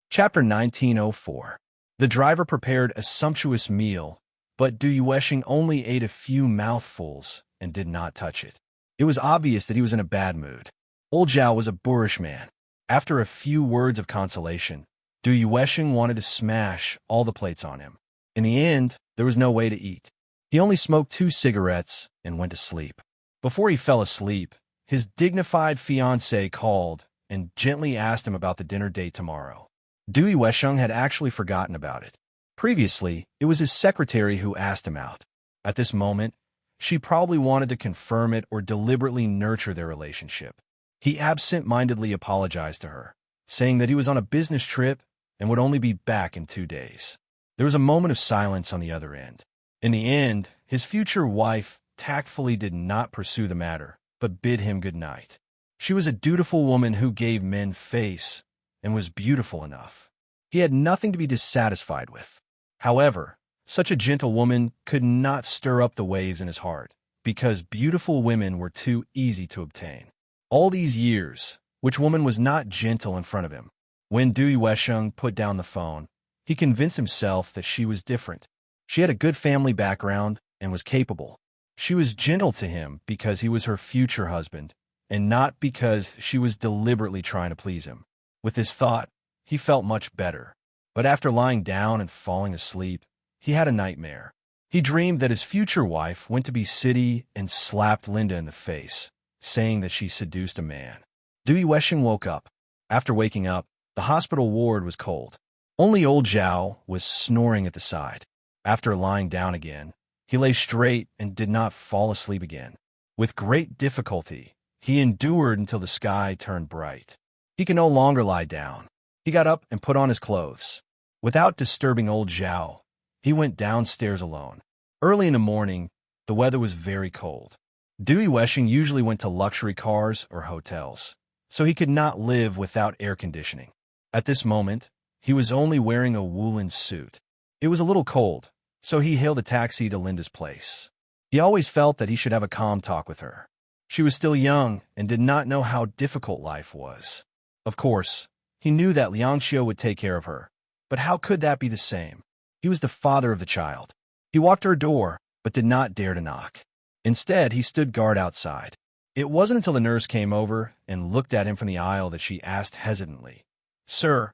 Chapter 1904. The driver prepared a sumptuous meal, but Du Yuesheng only ate a few mouthfuls and did not touch it. It was obvious that he was in a bad mood. Old Zhao was a boorish man. After a few words of consolation, Du Yuesheng wanted to smash all the plates on him. In the end, there was no way to eat. He only smoked 2 cigarettes and went to sleep. Before he fell asleep, his dignified fiancée called and gently asked him about the dinner date tomorrow. Du Yuesheng had actually forgotten about it. Previously, it was his secretary who asked him out. At this moment, she probably wanted to confirm it or deliberately nurture their relationship. He absent-mindedly apologized to her, saying that he was on a business trip and would only be back in 2 days. There was a moment of silence on the other end. In the end, his future wife tactfully did not pursue the matter, but bid him good night. She was a dutiful woman who gave men face and was beautiful enough. He had nothing to be dissatisfied with. However, such a gentle woman could not stir up the waves in his heart, because beautiful women were too easy to obtain. All these years, which woman was not gentle in front of him? When Du Yuesheng put down the phone, he convinced himself that she was different. She had a good family background and was capable. She was gentle to him because he was her future husband, and not because she was deliberately trying to please him. With this thought, he felt much better. But after lying down and falling asleep, he had a nightmare. He dreamed that his future wife went to be city and slapped Linda in the face, saying that she seduced a man. Du Yuesheng woke up. After waking up, the hospital ward was cold. Only old Zhao was snoring at the side. After lying down again, he lay straight and did not fall asleep again. With great difficulty, he endured until the sky turned bright. He could no longer lie down. He got up and put on his clothes. Without disturbing old Zhao, he went downstairs alone. Early in the morning, the weather was very cold. Du Yuesheng usually went to luxury cars or hotels, so he could not live without air conditioning. At this moment, he was only wearing a woolen suit. It was a little cold, so he hailed a taxi to Linda's place. He always felt that he should have a calm talk with her. She was still young and did not know how difficult life was. Of course, he knew that Liangxiu would take care of her, but how could that be the same? He was the father of the child. He walked to her door, but did not dare to knock. Instead, he stood guard outside. It wasn't until the nurse came over and looked at him from the aisle that she asked hesitantly, "Sir,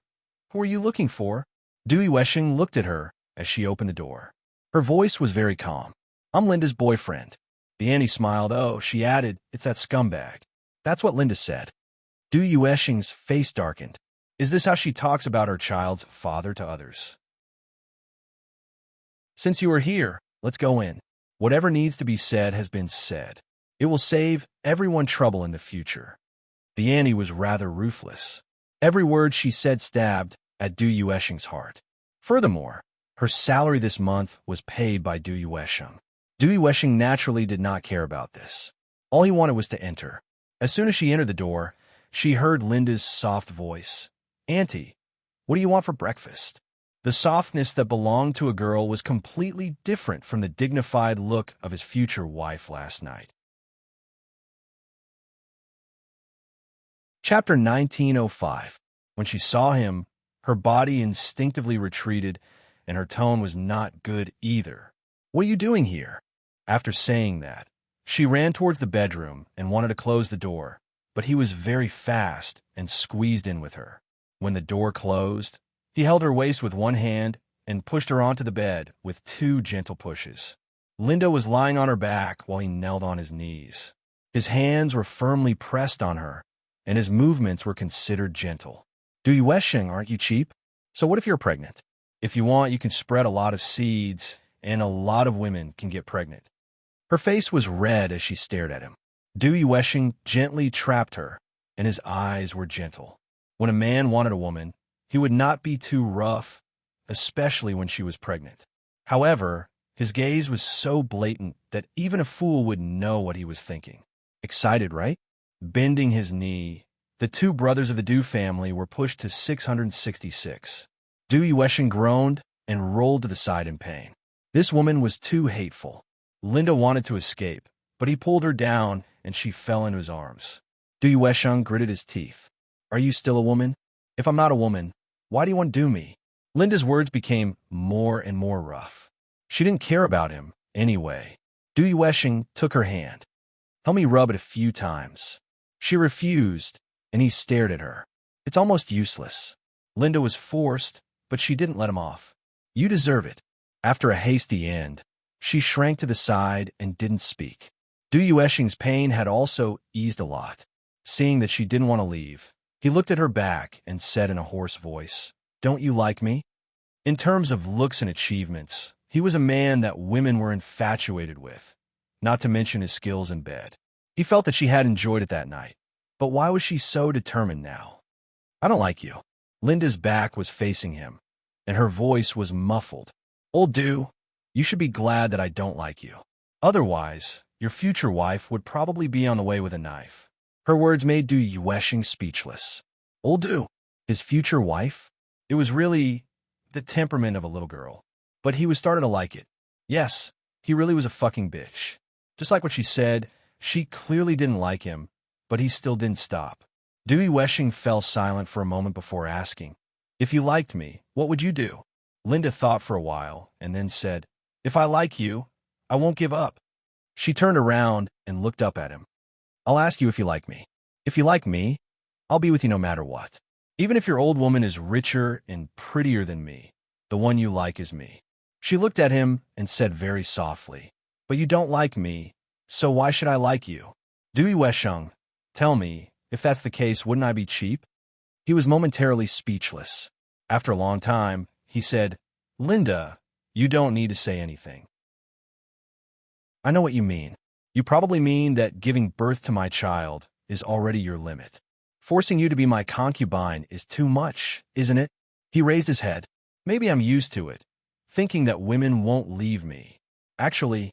who are you looking for?" Du Yuesheng looked at her as she opened the door. Her voice was very calm. "I'm Linda's boyfriend." The auntie smiled. "Oh," she added, "it's that scumbag." That's what Linda said. Du Yuesheng's face darkened. Is this how she talks about her child's father to others? "Since you are here, let's go in. Whatever needs to be said has been said. It will save everyone trouble in the future." The auntie was rather ruthless. Every word she said stabbed at Du Yuesheng's heart. Furthermore, her salary this month was paid by Du Yuesheng. Du Yuesheng naturally did not care about this. All he wanted was to enter. As soon as she entered the door, she heard Linda's soft voice. "Auntie, what do you want for breakfast?" The softness that belonged to a girl was completely different from the dignified look of his future wife last night. Chapter 1905. When she saw him, her body instinctively retreated, and her tone was not good either. "What are you doing here?" After saying that, she ran towards the bedroom and wanted to close the door, but he was very fast and squeezed in with her. When the door closed, he held her waist with one hand and pushed her onto the bed with two gentle pushes. Linda was lying on her back while he knelt on his knees. His hands were firmly pressed on her, and his movements were considered gentle. "Du Yuesheng, aren't you cheap? So what if you're pregnant? If you want, you can spread a lot of seeds, and a lot of women can get pregnant." Her face was red as she stared at him. Du Yuesheng gently trapped her, and his eyes were gentle. When a man wanted a woman, he would not be too rough, especially when she was pregnant. However, his gaze was so blatant that even a fool would know what he was thinking. Excited, right? Bending his knee, the two brothers of the Du family were pushed to 666. Du Yuesheng groaned and rolled to the side in pain. This woman was too hateful. Linda wanted to escape, but he pulled her down and she fell into his arms. Du Yuesheng gritted his teeth. "Are you still a woman? If I'm not a woman, why do you want to do me?" Linda's words became more and more rough. She didn't care about him anyway. Du Yuesheng took her hand. "Help me rub it a few times." She refused, and he stared at her. "It's almost useless." Linda was forced, but she didn't let him off. "You deserve it." After a hasty end, she shrank to the side and didn't speak. Du Yuesheng's pain had also eased a lot. Seeing that she didn't want to leave, he looked at her back and said in a hoarse voice, "Don't you like me?" In terms of looks and achievements, he was a man that women were infatuated with, not to mention his skills in bed. He felt that she had enjoyed it that night. But why was she so determined now? "I don't like you." Linda's back was facing him, and her voice was muffled. "Old Du, you should be glad that I don't like you. Otherwise, your future wife would probably be on the way with a knife." Her words made Du Yuesheng speechless. Old Du, his future wife? It was really the temperament of a little girl. But he was starting to like it. Yes, he really was a fucking bitch. Just like what she said, she clearly didn't like him, but he still didn't stop. Du Yuesheng fell silent for a moment before asking, "If you liked me, what would you do?" Linda thought for a while and then said, "If I like you, I won't give up." She turned around and looked up at him. "I'll ask you if you like me. If you like me, I'll be with you no matter what. Even if your old woman is richer and prettier than me, the one you like is me." She looked at him and said very softly, "But you don't like me, so why should I like you? Du Yuesheng, tell me, if that's the case, wouldn't I be cheap?" He was momentarily speechless. After a long time, he said, "Linda, you don't need to say anything. I know what you mean. You probably mean that giving birth to my child is already your limit. Forcing you to be my concubine is too much, isn't it?" He raised his head. "Maybe I'm used to it, thinking that women won't leave me. Actually..."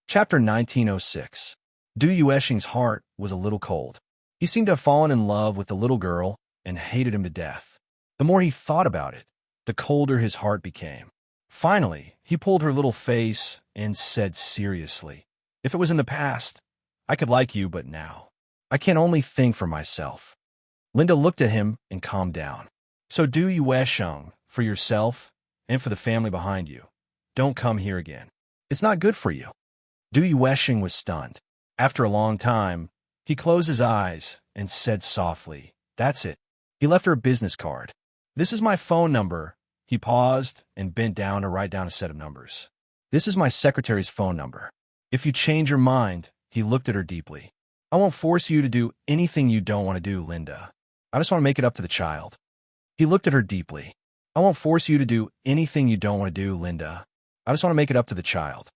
Chapter 1906. Du Yuesheng's heart was a little cold. He seemed to have fallen in love with the little girl and hated him to death. The more he thought about it, the colder his heart became. Finally, he pulled her little face and said seriously, "If it was in the past, I could like you, but now, I can only think for myself." Linda looked at him and calmed down. "So Du Yuesheng, for yourself and for the family behind you, don't come here again. It's not good for you." Du Yuesheng was stunned. After a long time, he closed his eyes and said softly, "That's it." He left her a business card. "This is my phone number." He paused and bent down to write down a set of numbers. "This is my secretary's phone number. If you change your mind," he looked at her deeply, "I won't force you to do anything you don't want to do, Linda. I just want to make it up to the child." He looked at her deeply. "I won't force you to do anything you don't want to do, Linda. I just want to make it up to the child."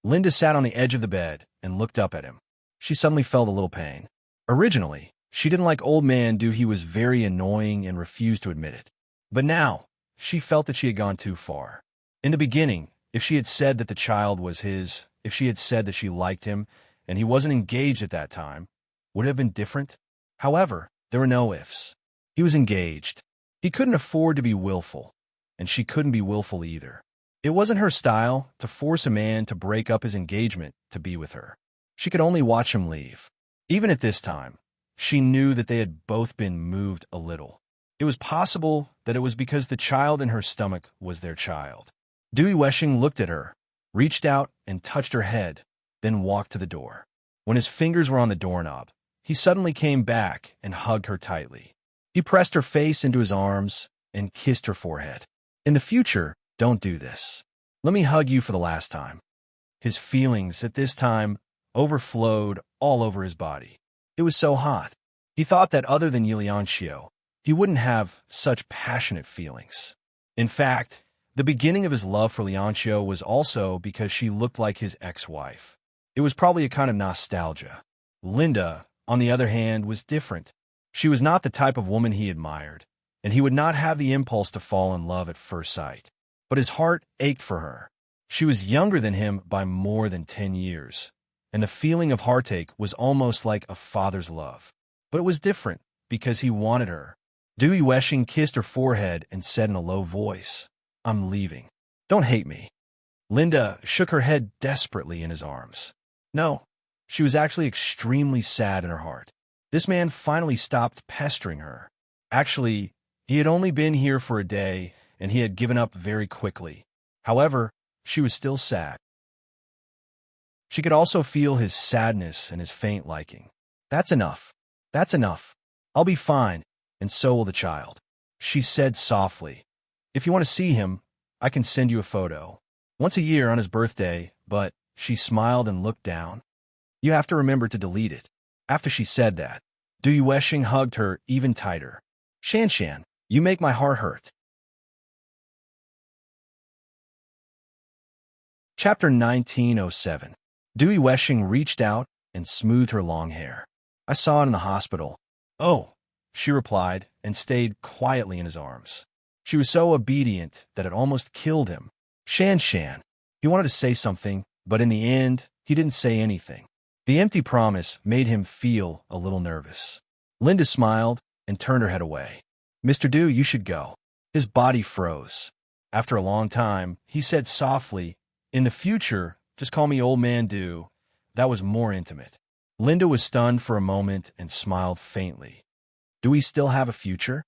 Linda sat on the edge of the bed and looked up at him. She suddenly felt a little pain. Originally, she didn't like old man Du. He was very annoying and refused to admit it. But now, she felt that she had gone too far. In the beginning, if she had said that the child was his, if she had said that she liked him, and he wasn't engaged at that time, would it have been different? However, there were no ifs. He was engaged. He couldn't afford to be willful, and she couldn't be willful either. It wasn't her style to force a man to break up his engagement to be with her. She could only watch him leave. Even at this time, she knew that they had both been moved a little. It was possible that it was because the child in her stomach was their child. Dewey Weshing looked at her, reached out and touched her head, then walked to the door. When his fingers were on the doorknob, he suddenly came back and hugged her tightly. He pressed her face into his arms and kissed her forehead. In the future, don't do this. Let me hug you for the last time. His feelings at this time overflowed all over his body. It was so hot. He thought that other than Yuliancio, he wouldn't have such passionate feelings. In fact, the beginning of his love for Leoncio was also because she looked like his ex-wife. It was probably a kind of nostalgia. Linda, on the other hand, was different. She was not the type of woman he admired, and he would not have the impulse to fall in love at first sight. But his heart ached for her. She was younger than him by more than 10 years, and the feeling of heartache was almost like a father's love. But it was different because he wanted her. Dewey Weshing kissed her forehead and said in a low voice, "I'm leaving. Don't hate me." Linda shook her head desperately in his arms. No, she was actually extremely sad in her heart. This man finally stopped pestering her. Actually, he had only been here for a day, and he had given up very quickly. However, she was still sad. She could also feel his sadness and his faint liking. "That's enough. That's enough. I'll be fine, and so will the child," she said softly. "If you want to see him, I can send you a photo. Once a year on his birthday, but," she smiled and looked down, "you have to remember to delete it." After she said that, Dewey Weshing hugged her even tighter. "Shan Shan, you make my heart hurt." Chapter 1907. Dewey Weshing reached out and smoothed her long hair. "I saw it in the hospital." "Oh," she replied and stayed quietly in his arms. She was so obedient that it almost killed him. "Shan Shan." He wanted to say something, but in the end, he didn't say anything. The empty promise made him feel a little nervous. Linda smiled and turned her head away. "Mr. Dew, you should go." His body froze. After a long time, he said softly, "In the future, just call me Old Man Dew." That was more intimate. Linda was stunned for a moment and smiled faintly. "Do we still have a future?"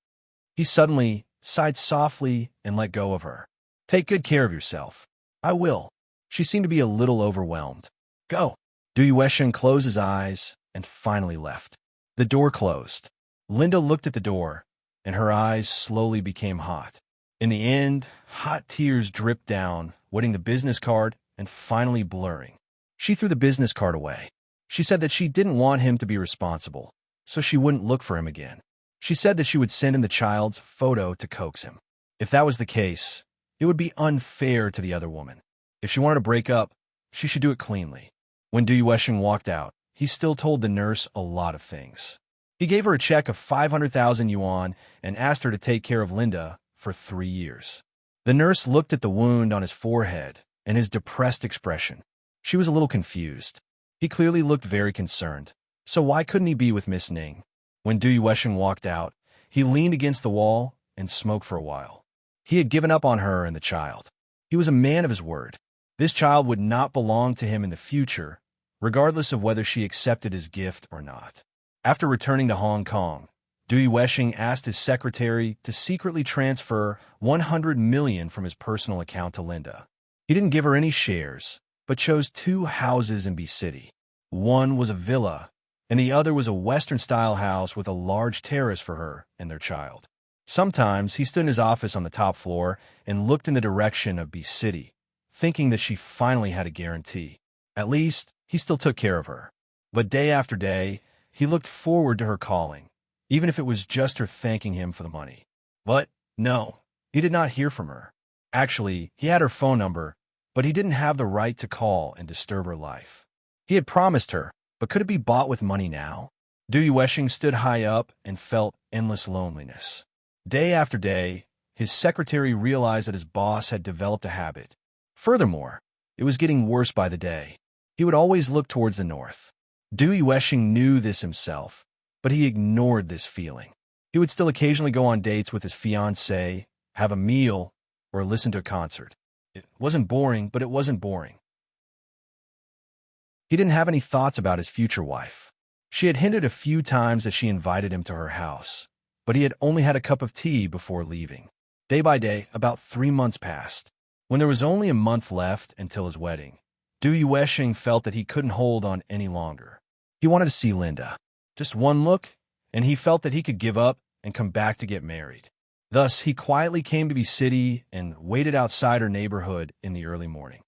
He suddenly sighed softly and let go of her. "Take good care of yourself." "I will." She seemed to be a little overwhelmed. "Go." Dewey Weshing closed his eyes and finally left. The door closed. Linda looked at the door, and her eyes slowly became hot. In the end, hot tears dripped down, wetting the business card and finally blurring. She threw the business card away. She said that she didn't want him to be responsible, so she wouldn't look for him again. She said that she would send him the child's photo to coax him. If that was the case, it would be unfair to the other woman. If she wanted to break up, she should do it cleanly. When Dewey Weshing walked out, he still told the nurse a lot of things. He gave her a check of 500,000 yuan and asked her to take care of Linda for 3 years. The nurse looked at the wound on his forehead and his depressed expression. She was a little confused. He clearly looked very concerned. So why couldn't he be with Miss Ning? When Dewey Weshing walked out, he leaned against the wall and smoked for a while. He had given up on her and the child. He was a man of his word. This child would not belong to him in the future, regardless of whether she accepted his gift or not. After returning to Hong Kong, Dewey Weshing asked his secretary to secretly transfer 100 million from his personal account to Linda. He didn't give her any shares, but chose 2 houses in B City. One was a villa, and the other was a Western-style house with a large terrace for her and their child. Sometimes he stood in his office on the top floor and looked in the direction of B City, thinking that she finally had a guarantee. At least, he still took care of her. But day after day, he looked forward to her calling, even if it was just her thanking him for the money. But no, he did not hear from her. Actually, he had her phone number, but he didn't have the right to call and disturb her life. He had promised her, but could it be bought with money now? Dewey Weshing stood high up and felt endless loneliness. Day after day, his secretary realized that his boss had developed a habit. Furthermore, it was getting worse by the day. He would always look towards the north. Dewey Weshing knew this himself, but he ignored this feeling. He would still occasionally go on dates with his fiancée, have a meal, or listen to a concert. It wasn't boring, but it wasn't boring. He didn't have any thoughts about his future wife. She had hinted a few times that she invited him to her house, but he had only had a cup of tea before leaving. Day by day, about 3 months passed. When there was only a month left until his wedding, Du Yuesheng felt that he couldn't hold on any longer. He wanted to see Linda. Just one look, and he felt that he could give up and come back to get married. Thus, he quietly came to the city and waited outside her neighborhood in the early morning.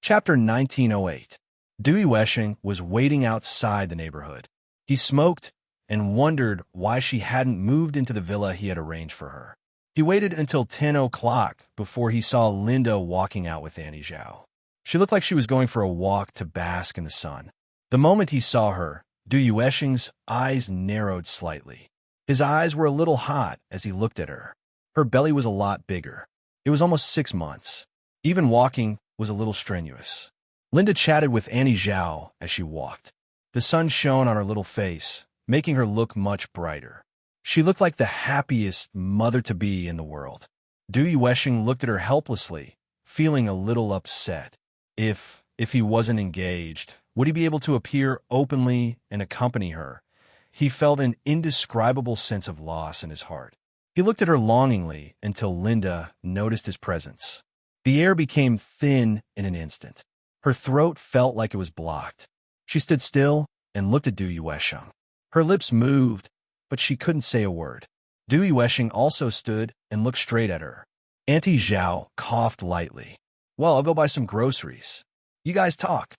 Chapter 1908. Du Yuesheng was waiting outside the neighborhood. He smoked and wondered why she hadn't moved into the villa he had arranged for her. He waited until 10 o'clock before he saw Linda walking out with Annie Zhao. She looked like she was going for a walk to bask in the sun. The moment he saw her, Du Yuesheng's eyes narrowed slightly. His eyes were a little hot as he looked at her. Her belly was a lot bigger. It was almost 6 months. Even walking was a little strenuous. Linda chatted with Annie Zhao as she walked. The sun shone on her little face, making her look much brighter. She looked like the happiest mother-to-be in the world. Du Yuesheng looked at her helplessly, feeling a little upset. If he wasn't engaged, would he be able to appear openly and accompany her? He felt an indescribable sense of loss in his heart. He looked at her longingly until Linda noticed his presence. The air became thin in an instant. Her throat felt like it was blocked. She stood still and looked at Du Yuesheng. Her lips moved, but she couldn't say a word. Du Yuesheng also stood and looked straight at her. Auntie Zhao coughed lightly. "Well, I'll go buy some groceries. You guys talk."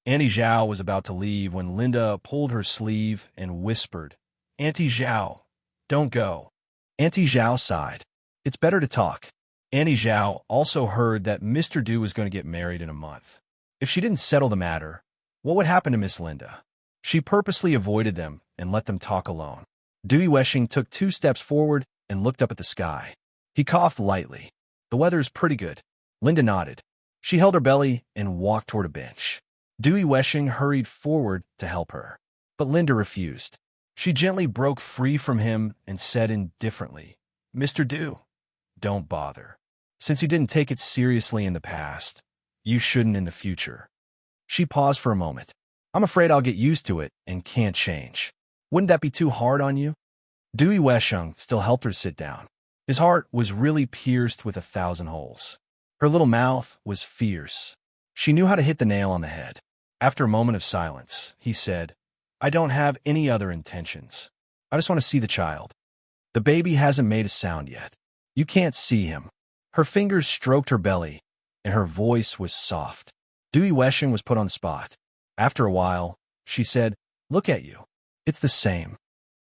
Auntie Zhao was about to leave when Linda pulled her sleeve and whispered, "Auntie Zhao, don't go." Auntie Zhao sighed. "It's better to talk." Auntie Zhao also heard that Mr. Du was going to get married in a month. If she didn't settle the matter, what would happen to Miss Linda? She purposely avoided them and let them talk alone. Du Yuesheng took 2 steps forward and looked up at the sky. He coughed lightly. "The weather's pretty good." Linda nodded. She held her belly and walked toward a bench. Du Yuesheng hurried forward to help her, but Linda refused. She gently broke free from him and said indifferently, "Mr. Du, don't bother. Since he didn't take it seriously in the past, you shouldn't in the future." She paused for a moment. "I'm afraid I'll get used to it and can't change. Wouldn't that be too hard on you?" Du Yuesheng still helped her sit down. His heart was really pierced with 1,000 holes. Her little mouth was fierce. She knew how to hit the nail on the head. After a moment of silence, he said, "I don't have any other intentions. I just want to see the child. The baby hasn't made a sound yet. You can't see him." Her fingers stroked her belly, and her voice was soft. Du Yuesheng was put on the spot. After a while, she said, "Look at you. It's the same."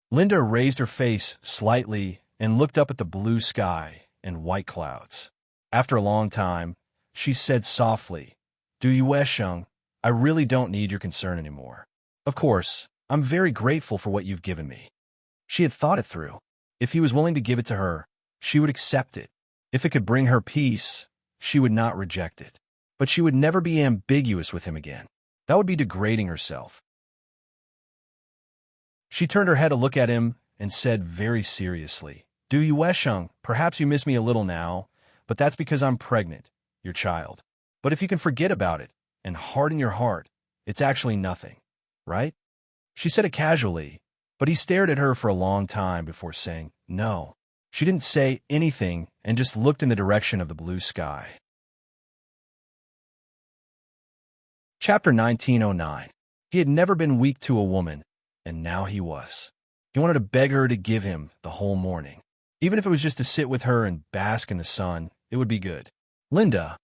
Linda raised her face slightly and looked up at the blue sky and white clouds. After a long time, she said softly, "Du Yuesheng, I really don't need your concern anymore. Of course, I'm very grateful for what you've given me." She had thought it through. If he was willing to give it to her, she would accept it. If it could bring her peace, she would not reject it. But she would never be ambiguous with him again. That would be degrading herself. She turned her head to look at him and said very seriously, "Du Yuesheng, perhaps you miss me a little now, but that's because I'm pregnant, your child. But if you can forget about it and harden your heart, it's actually nothing, right?" She said it casually, but he stared at her for a long time before saying no. She didn't say anything and just looked in the direction of the blue sky. Chapter 1909. He had never been weak to a woman, and now he was. He wanted to beg her to give him the whole morning. Even if it was just to sit with her and bask in the sun, it would be good. "Linda,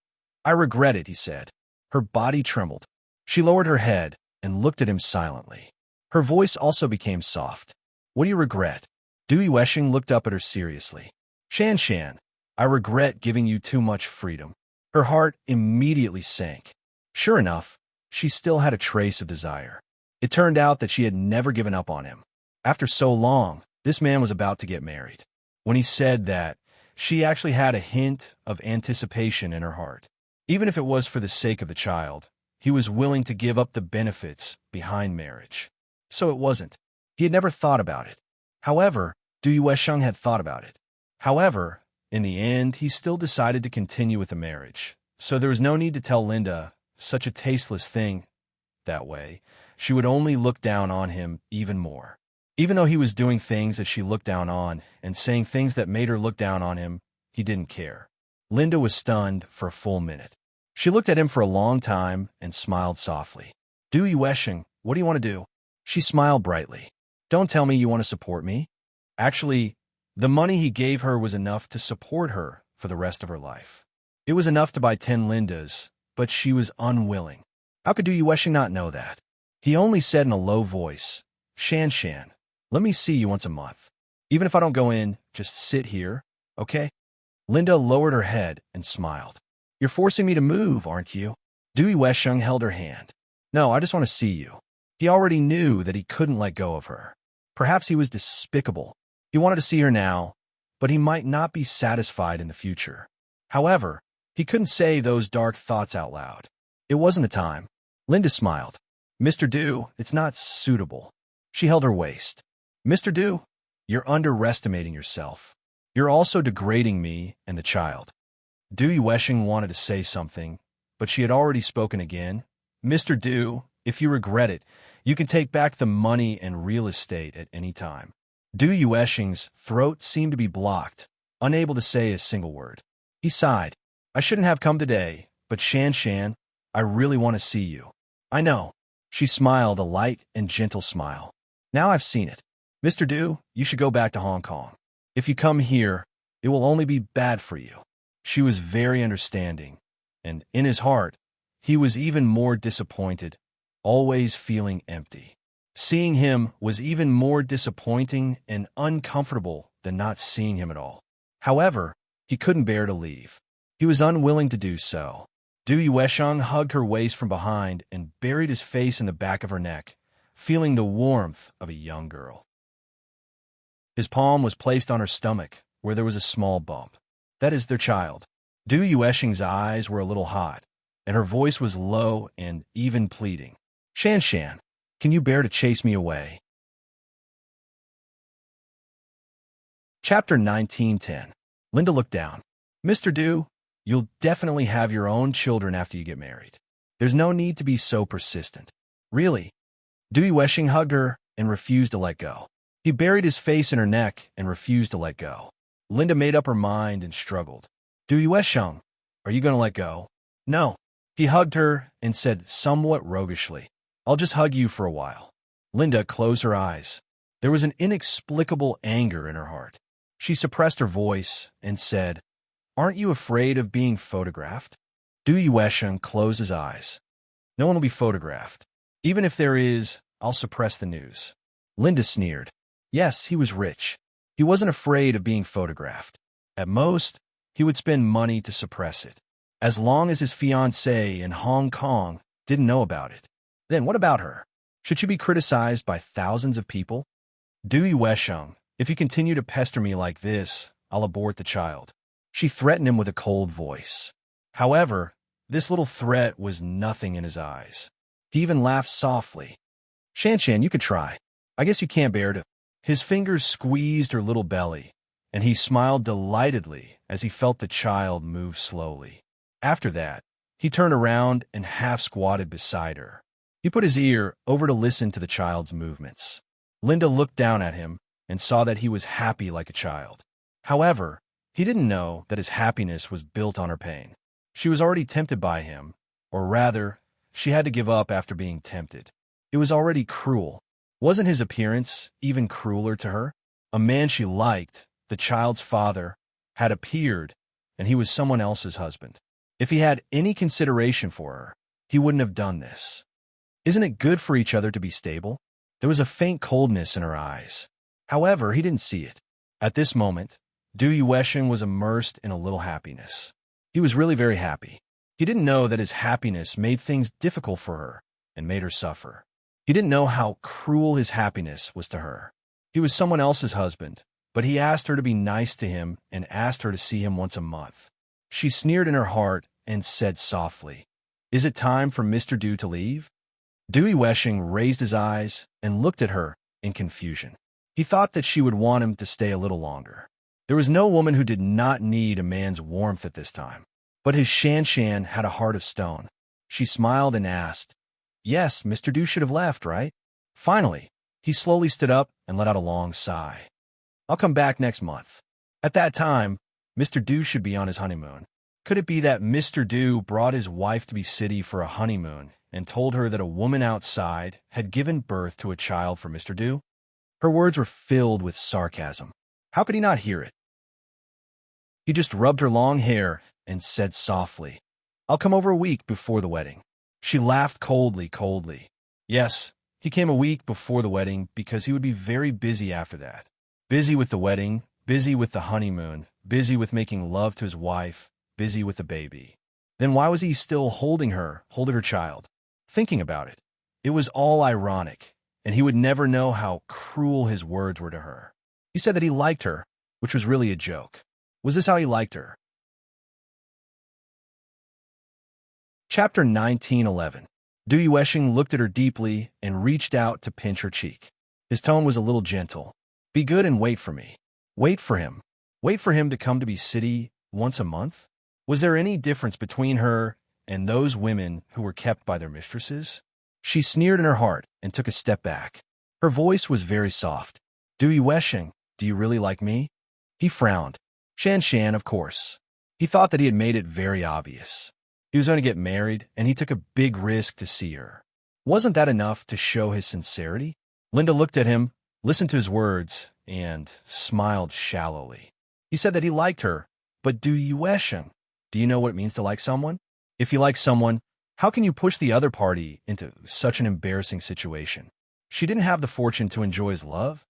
I regret it," he said. Her body trembled. She lowered her head and looked at him silently. Her voice also became soft. "What do you regret?" Du Yuesheng looked up at her seriously. "Shan Shan, I regret giving you too much freedom." Her heart immediately sank. Sure enough, she still had a trace of desire. It turned out that she had never given up on him. After so long, this man was about to get married. When he said that, she actually had a hint of anticipation in her heart. Even if it was for the sake of the child, he was willing to give up the benefits behind marriage. So it wasn't. He had never thought about it. However, Du Yuesheng had thought about it. However, in the end, he still decided to continue with the marriage, so there was no need to tell Linda such a tasteless thing that way. She would only look down on him even more. Even though he was doing things that she looked down on and saying things that made her look down on him, he didn't care. Linda was stunned for a full minute. She looked at him for a long time and smiled softly. Dewey Weshing, what do you want to do? She smiled brightly. Don't tell me you want to support me. Actually, the money he gave her was enough to support her for the rest of her life. It was enough to buy 10 Lindas, but she was unwilling. How could Dewey Weshing not know that? He only said in a low voice, Shan Shan, let me see you once a month. Even if I don't go in, just sit here, okay? Linda lowered her head and smiled. You're forcing me to move, aren't you? Dewey Weshing held her hand. No, I just want to see you. He already knew that he couldn't let go of her. Perhaps he was despicable. He wanted to see her now, but he might not be satisfied in the future. However, he couldn't say those dark thoughts out loud. It wasn't the time. Linda smiled. Mr. Dew, it's not suitable. She held her waist. Mr. Dew, you're underestimating yourself. You're also degrading me and the child. Dewey Weshing wanted to say something, but she had already spoken again. Mr. Dew, if you regret it, you can take back the money and real estate at any time. Dewey Weshing's throat seemed to be blocked, unable to say a single word. He sighed. I shouldn't have come today, but Shan Shan, I really want to see you. I know. She smiled a light and gentle smile. Now I've seen it. Mr. Dew, you should go back to Hong Kong. If you come here, it will only be bad for you. She was very understanding, and in his heart, he was even more disappointed, always feeling empty. Seeing him was even more disappointing and uncomfortable than not seeing him at all. However, he couldn't bear to leave. He was unwilling to do so. Dewey Weshing hugged her waist from behind and buried his face in the back of her neck, feeling the warmth of a young girl. His palm was placed on her stomach, where there was a small bump. That is their child. Dewey Weshing's eyes were a little hot, and her voice was low and even pleading. Shan Shan, can you bear to chase me away? Chapter 19:10. Linda looked down. Mr. Dew, you'll definitely have your own children after you get married. There's no need to be so persistent. Really? Dewey Weshing hugged her and refused to let go. He buried his face in her neck and refused to let go. Linda made up her mind and struggled. Dewey Weshing, are you going to let go? No. He hugged her and said somewhat roguishly, I'll just hug you for a while. Linda closed her eyes. There was an inexplicable anger in her heart. She suppressed her voice and said, Aren't you afraid of being photographed? Dewey Weshing closed his eyes. No one will be photographed. Even if there is, I'll suppress the news. Linda sneered. Yes, he was rich. He wasn't afraid of being photographed. At most, he would spend money to suppress it. As long as his fiancée in Hong Kong didn't know about it. Then what about her? Should she be criticized by thousands of people? Dewey Weshing, if you continue to pester me like this, I'll abort the child. She threatened him with a cold voice. However, this little threat was nothing in his eyes. He even laughed softly. Shan Shan, you could try. I guess you can't bear to. His fingers squeezed her little belly, and he smiled delightedly as he felt the child move slowly. After that, he turned around and half-squatted beside her. He put his ear over to listen to the child's movements. Linda looked down at him and saw that he was happy like a child. However, he didn't know that his happiness was built on her pain. She was already tempted by him, or rather, she had to give up after being tempted. It was already cruel. Wasn't his appearance even crueler to her? A man she liked, the child's father, had appeared, and he was someone else's husband. If he had any consideration for her, he wouldn't have done this. Isn't it good for each other to be stable? There was a faint coldness in her eyes. However, he didn't see it. At this moment, Dewey Weshing was immersed in a little happiness. He was really very happy. He didn't know that his happiness made things difficult for her and made her suffer. He didn't know how cruel his happiness was to her. He was someone else's husband, but he asked her to be nice to him and asked her to see him once a month. She sneered in her heart and said softly, Is it time for Mr. Dew to leave? Dewey Weshing raised his eyes and looked at her in confusion. He thought that she would want him to stay a little longer. There was no woman who did not need a man's warmth at this time. But his Shan had a heart of stone. She smiled and asked, "Yes, Mr. Du should have left, right?" Finally, he slowly stood up and let out a long sigh. "I'll come back next month." At that time, Mr. Du should be on his honeymoon. Could it be that Mr. Du brought his wife to be city for a honeymoon and told her that a woman outside had given birth to a child for Mr. Du? Her words were filled with sarcasm. How could he not hear it? He just rubbed her long hair and said softly, "I'll come over a week before the wedding." She laughed coldly. Yes, he came a week before the wedding because he would be very busy after that. Busy with the wedding, busy with the honeymoon, busy with making love to his wife, busy with the baby. Then why was he still holding her child? Thinking about it, it was all ironic, and he would never know how cruel his words were to her. He said that he liked her, which was really a joke. Was this how he liked her? Chapter 19:11. Du Yuesheng looked at her deeply and reached out to pinch her cheek. His tone was a little gentle. "Be good and wait for me." Wait for him. Wait for him to come to be city once a month? Was there any difference between her and those women who were kept by their mistresses? She sneered in her heart and took a step back. Her voice was very soft. "Du Yuesheng, do you really like me?" He frowned. Shan, of course. He thought that he had made it very obvious. He was going to get married, and he took a big risk to see her. Wasn't that enough to show his sincerity? Linda looked at him, listened to his words, and smiled shallowly. He said that he liked her, but Du Yuesheng, do you know what it means to like someone? If you like someone, how can you push the other party into such an embarrassing situation? She didn't have the fortune to enjoy his love.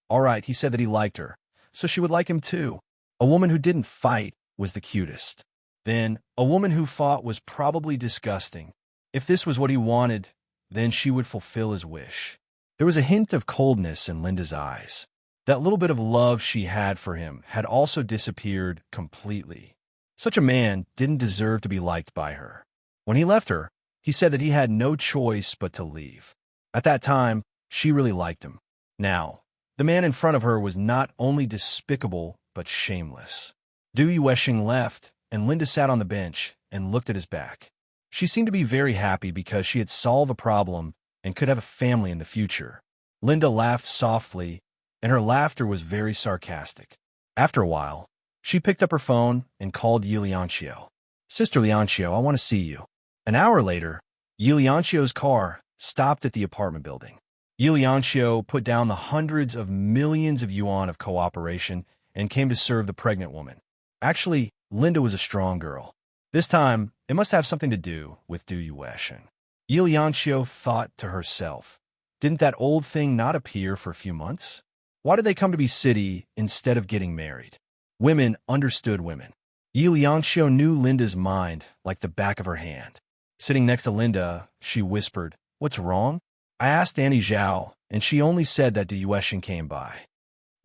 All right, he said that he liked her, so she would like him too. A woman who didn't fight was the cutest. Then, a woman who fought was probably disgusting. If this was what he wanted, then she would fulfill his wish. There was a hint of coldness in Linda's eyes. That little bit of love she had for him had also disappeared completely. Such a man didn't deserve to be liked by her. When he left her, he said that he had no choice but to leave. At that time, she really liked him. Now, the man in front of her was not only despicable, but shameless. Du Yuesheng left, and Linda sat on the bench and looked at his back. She seemed to be very happy because she had solved a problem and could have a family in the future. Linda laughed softly, and her laughter was very sarcastic. After a while, she picked up her phone and called Yi Lianqiu. "Sister Lianqiu, I want to see you." An hour later, Yi Lianqiu's car stopped at the apartment building. Yi Lianqiu put down the hundreds of millions of yuan of cooperation and came to serve the pregnant woman. Actually, Linda was a strong girl. This time, it must have something to do with Du Yuesheng. Yi Lianqiu thought to herself, didn't that old thing not appear for a few months? Why did they come to be city instead of getting married? Women understood women. Yi Lianqiu knew Linda's mind like the back of her hand. Sitting next to Linda, she whispered, "What's wrong?" I asked Annie Zhao, and she only said that Du Yuesheng came by.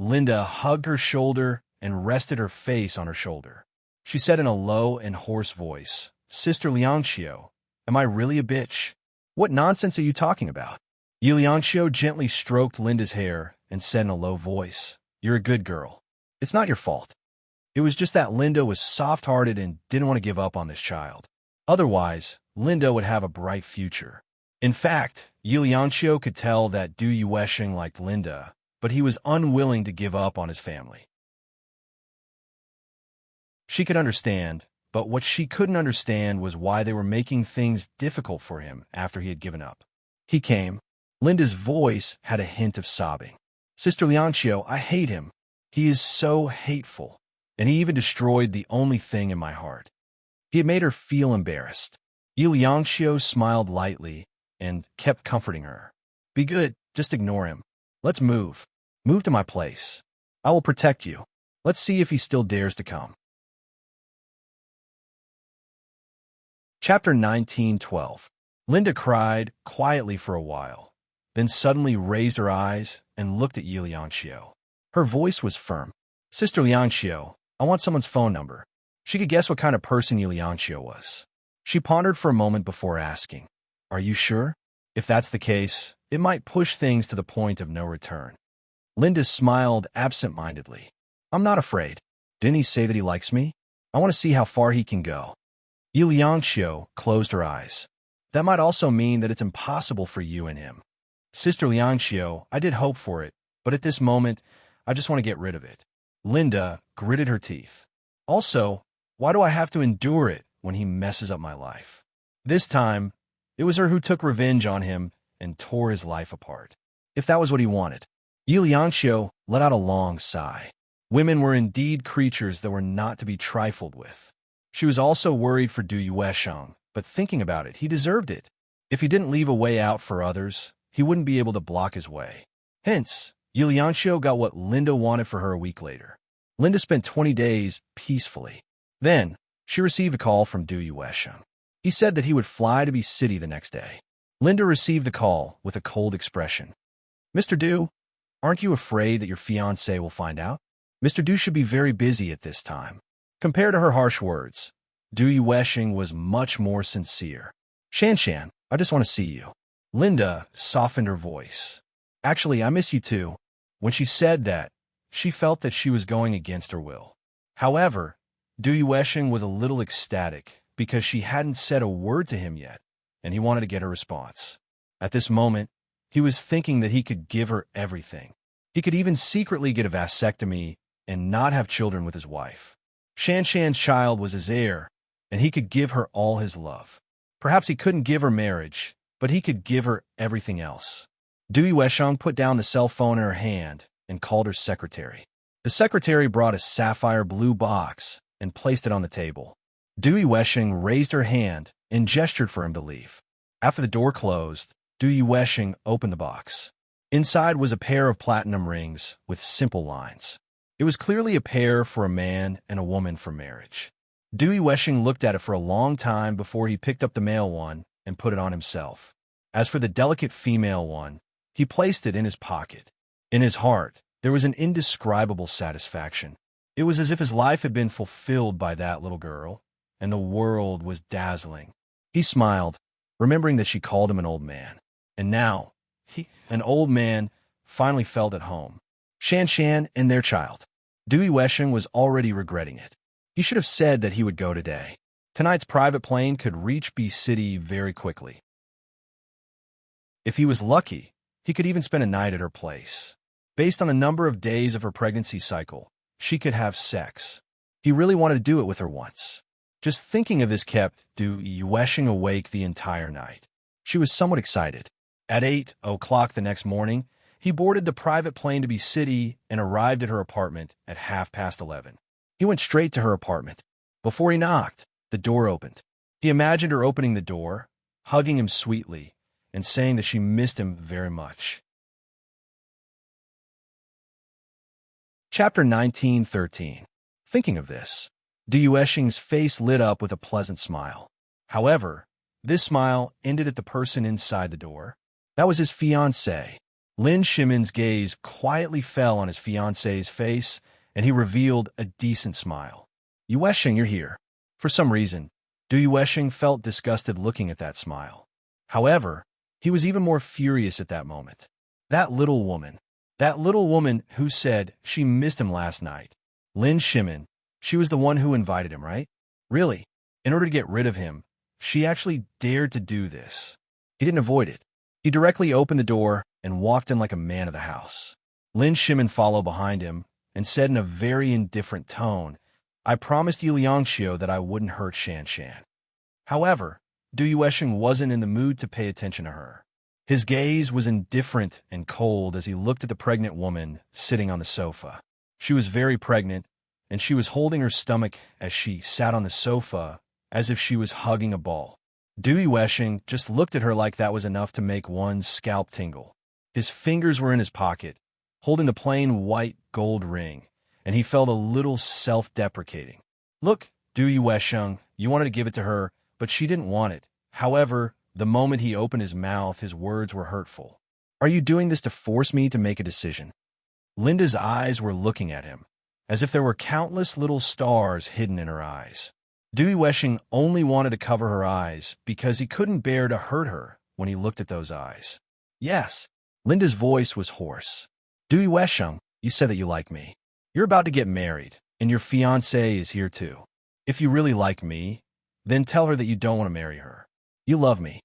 Linda hugged her shoulder and rested her face on her shoulder. She said in a low and hoarse voice, "Sister Lianqiu, am I really a bitch? What nonsense are you talking about?" Yi Lianqiu gently stroked Linda's hair and said in a low voice, "You're a good girl. It's not your fault. It was just that Linda was soft-hearted and didn't want to give up on this child. Otherwise, Linda would have a bright future." In fact, Yi Lianqiu could tell that Du Yuesheng liked Linda, but he was unwilling to give up on his family. She could understand, but what she couldn't understand was why they were making things difficult for him after he had given up. He came. Linda's voice had a hint of sobbing. "Sister Lianqiu, I hate him. He is so hateful, and he even destroyed the only thing in my heart." He had made her feel embarrassed. Yi Lianqiu smiled lightly and kept comforting her. "Be good, just ignore him. Let's move. Move to my place. I will protect you. Let's see if he still dares to come." Chapter 19:12. Linda cried quietly for a while, then suddenly raised her eyes and looked at Yi Lianqiu. Her voice was firm. "Sister Lianqiu, I want someone's phone number." She could guess what kind of person Yi Lianqiu was. She pondered for a moment before asking, "Are you sure? If that's the case, it might push things to the point of no return." Linda smiled absent-mindedly. "I'm not afraid. Didn't he say that he likes me? I want to see how far he can go." Yi Liangxiu closed her eyes. That might also mean that it's impossible for you and him. Sister Liangxiu, I did hope for it, but at this moment, I just want to get rid of it. Linda gritted her teeth. Also, why do I have to endure it when he messes up my life? This time, it was her who took revenge on him and tore his life apart. If that was what he wanted. Yi Liangxiu let out a long sigh. Women were indeed creatures that were not to be trifled with. She was also worried for Du Yuesheng, but thinking about it, he deserved it. If he didn't leave a way out for others, he wouldn't be able to block his way. Hence, Yi Liangxiu got what Linda wanted for her a week later. Linda spent 20 days peacefully. Then, she received a call from Du Yuesheng. He said that he would fly to Be City the next day. Linda received the call with a cold expression. Mr. Du, aren't you afraid that your fiancé will find out? Mr. Du should be very busy at this time. Compared to her harsh words, Du Yuesheng was much more sincere. Shan, I just want to see you. Linda softened her voice. Actually, I miss you too. When she said that, she felt that she was going against her will. However, Du Yuesheng was a little ecstatic because she hadn't said a word to him yet, and he wanted to get her response. At this moment, he was thinking that he could give her everything. He could even secretly get a vasectomy and not have children with his wife. Shan's child was his heir, and he could give her all his love. Perhaps he couldn't give her marriage, but he could give her everything else. Du Yuesheng put down the cell phone in her hand and called her secretary. The secretary brought a sapphire blue box and placed it on the table. Du Yuesheng raised her hand and gestured for him to leave. After the door closed, Du Yuesheng opened the box. Inside was a pair of platinum rings with simple lines. It was clearly a pair for a man and a woman for marriage. Du Yuesheng looked at it for a long time before he picked up the male one and put it on himself. As for the delicate female one, he placed it in his pocket. In his heart, there was an indescribable satisfaction. It was as if his life had been fulfilled by that little girl, and the world was dazzling. He smiled, remembering that she called him an old man. And now, he, an old man, finally felt at home. Shan and their child. Du Yuesheng was already regretting it. He should have said that he would go today. Tonight's private plane could reach B City very quickly. If he was lucky, he could even spend a night at her place. Based on the number of days of her pregnancy cycle, she could have sex. He really wanted to do it with her once. Just thinking of this kept Du Yuesheng awake the entire night. She was somewhat excited. At 8:00 the next morning, he boarded the private plane to B City and arrived at her apartment at 11:30. He went straight to her apartment. Before he knocked, the door opened. He imagined her opening the door, hugging him sweetly, and saying that she missed him very much. Chapter 19:13. Thinking of this, Du Yuesheng's face lit up with a pleasant smile. However, this smile ended at the person inside the door. That was his fiancée. Lin Shimon's gaze quietly fell on his fiancée's face, and he revealed a decent smile. Yuesheng, you're here. For some reason, Du Yuesheng felt disgusted looking at that smile. However, he was even more furious at that moment. That little woman who said she missed him last night. Lin Shimon, she was the one who invited him, right? Really, in order to get rid of him, she actually dared to do this. He didn't avoid it. He directly opened the door and walked in like a man of the house. Lin Shimon followed behind him and said in a very indifferent tone, I promised Yi Liangxiu that I wouldn't hurt Shan. However, Du Yuesheng wasn't in the mood to pay attention to her. His gaze was indifferent and cold as he looked at the pregnant woman sitting on the sofa. She was very pregnant, and she was holding her stomach as she sat on the sofa as if she was hugging a ball. Du Yuesheng just looked at her like that was enough to make one's scalp tingle. His fingers were in his pocket, holding the plain white gold ring, and he felt a little self-deprecating. Look, Du Yuesheng, you wanted to give it to her, but she didn't want it. However, the moment he opened his mouth, his words were hurtful. Are you doing this to force me to make a decision? Linda's eyes were looking at him, as if there were countless little stars hidden in her eyes. Du Yuesheng only wanted to cover her eyes because he couldn't bear to hurt her when he looked at those eyes. Yes, Linda's voice was hoarse. Du Yuesheng, you said that you like me. You're about to get married, and your fiancé is here too. If you really like me, Then tell her that you don't want to marry her. You love me."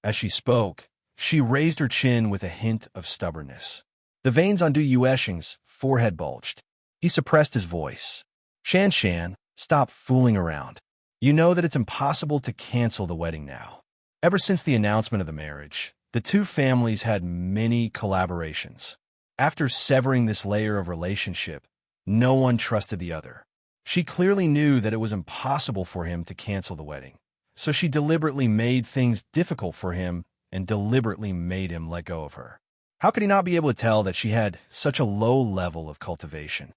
As she spoke, she raised her chin with a hint of stubbornness. The veins on Du Yuesheng's forehead bulged. He suppressed his voice. Shan, stop fooling around. You know that it's impossible to cancel the wedding now. Ever since the announcement of the marriage, the two families had many collaborations. After severing this layer of relationship, no one trusted the other. She clearly knew that it was impossible for him to cancel the wedding, so she deliberately made things difficult for him and deliberately made him let go of her. How could he not be able to tell that she had such a low level of cultivation?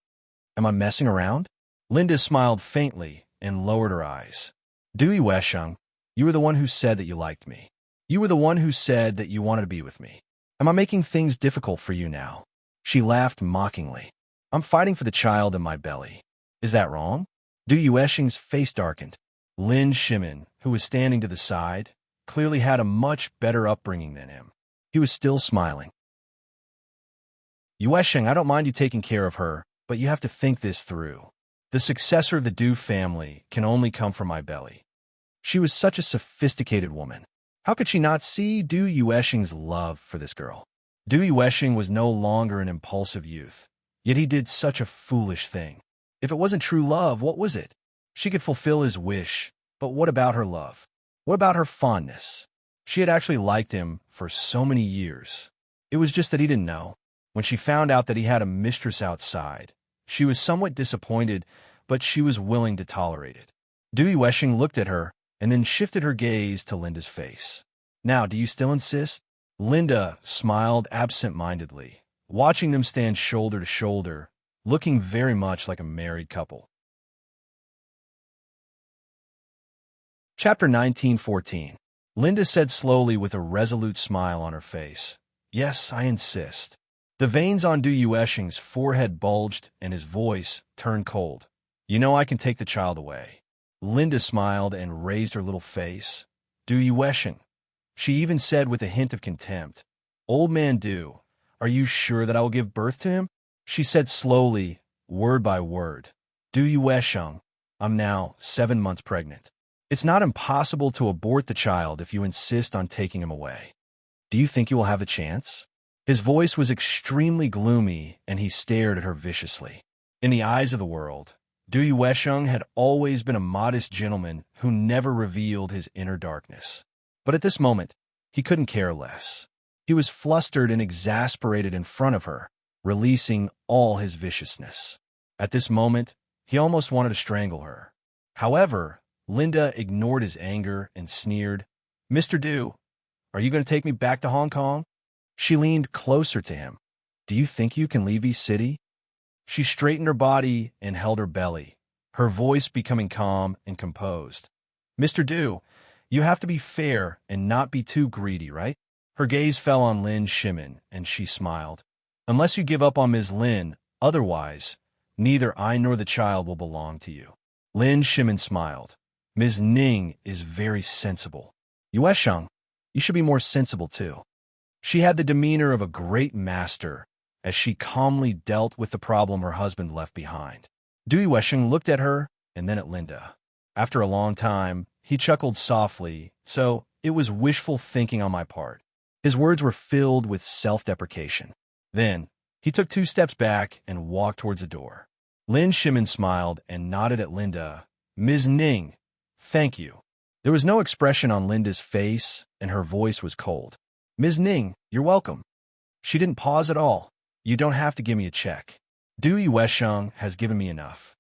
Am I messing around? Linda smiled faintly and lowered her eyes. Du Yuesheng, you were the one who said that you liked me. You were the one who said that you wanted to be with me. Am I making things difficult for you now? She laughed mockingly. I'm fighting for the child in my belly. Is that wrong? Du Yuesheng's face darkened. Lin Shimin, who was standing to the side, clearly had a much better upbringing than him. He was still smiling. Yuesheng, I don't mind you taking care of her, but you have to think this through. The successor of the Du family can only come from my belly. She was such a sophisticated woman. How could she not see Du Yuesheng's love for this girl? Du Yuesheng was no longer an impulsive youth, yet he did such a foolish thing. If it wasn't true love, what was it? She could fulfill his wish, but what about her love? What about her fondness? She had actually liked him for so many years. It was just that he didn't know. When she found out that he had a mistress outside, she was somewhat disappointed, but she was willing to tolerate it. Du Yuesheng looked at her and then shifted her gaze to Linda's face. Now, do you still insist? Linda smiled absent-mindedly, watching them stand shoulder to shoulder, looking very much like a married couple. Chapter 1914. Linda said slowly with a resolute smile on her face, "Yes, I insist." The veins on Du Yuesheng's forehead bulged and his voice turned cold. "You know I can take the child away." Linda smiled and raised her little face. "Du Yuesheng." She even said with a hint of contempt, "Old man Du, are you sure that I will give birth to him?" She said slowly, word by word, "Du Yuesheng, I'm now 7 months pregnant. It's not impossible to abort the child if you insist on taking him away. Do you think you will have a chance?" His voice was extremely gloomy, and he stared at her viciously. In the eyes of the world, Du Yuesheng had always been a modest gentleman who never revealed his inner darkness. But at this moment, he couldn't care less. He was flustered and exasperated in front of her, releasing all his viciousness. At this moment, he almost wanted to strangle her. However, Linda ignored his anger and sneered, "Mr. Du, are you going to take me back to Hong Kong?" She leaned closer to him. "Do you think you can leave East City?" She straightened her body and held her belly, her voice becoming calm and composed. "Mr. Du, you have to be fair and not be too greedy, right?" Her gaze fell on Lin Shimin, and she smiled. "Unless you give up on Ms. Lin, otherwise, neither I nor the child will belong to you." Lin Shimin smiled. "Ms. Ning is very sensible. Yuesheng, you should be more sensible too." She had the demeanor of a great master as she calmly dealt with the problem her husband left behind. Du Yuesheng looked at her and then at Linda. After a long time, he chuckled softly, so it was wishful thinking on my part. His words were filled with self-deprecation. Then, he took 2 steps back and walked towards the door. Lin Shimin smiled and nodded at Linda. "Ms. Ning, thank you." There was no expression on Linda's face, and her voice was cold. "Ms. Ning, you're welcome." She didn't pause at all. "You don't have to give me a check. Du Yuesheng has given me enough."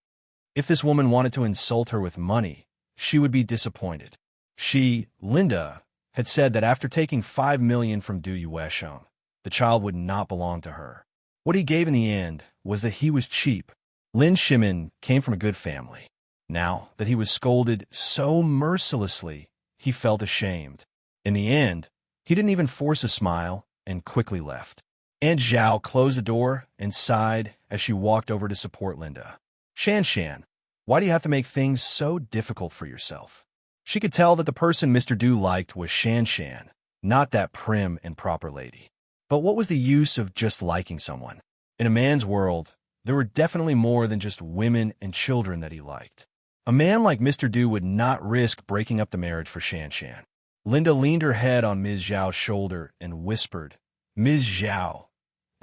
If this woman wanted to insult her with money, she would be disappointed. She, Linda, had said that after taking 5 million from Du Yuesheng, the child would not belong to her. What he gave in the end was that he was cheap. Lin Shimin came from a good family. Now that he was scolded so mercilessly, he felt ashamed. In the end, he didn't even force a smile and quickly left. Aunt Zhao closed the door and sighed as she walked over to support Linda. Shan, why do you have to make things so difficult for yourself?" She could tell that the person Mr. Du liked was Shan, not that prim and proper lady. But what was the use of just liking someone? In a man's world, there were definitely more than just women and children that he liked. A man like Mr. Du would not risk breaking up the marriage for Shan Shan. Linda leaned her head on Ms. Zhao's shoulder and whispered, "Ms. Zhao,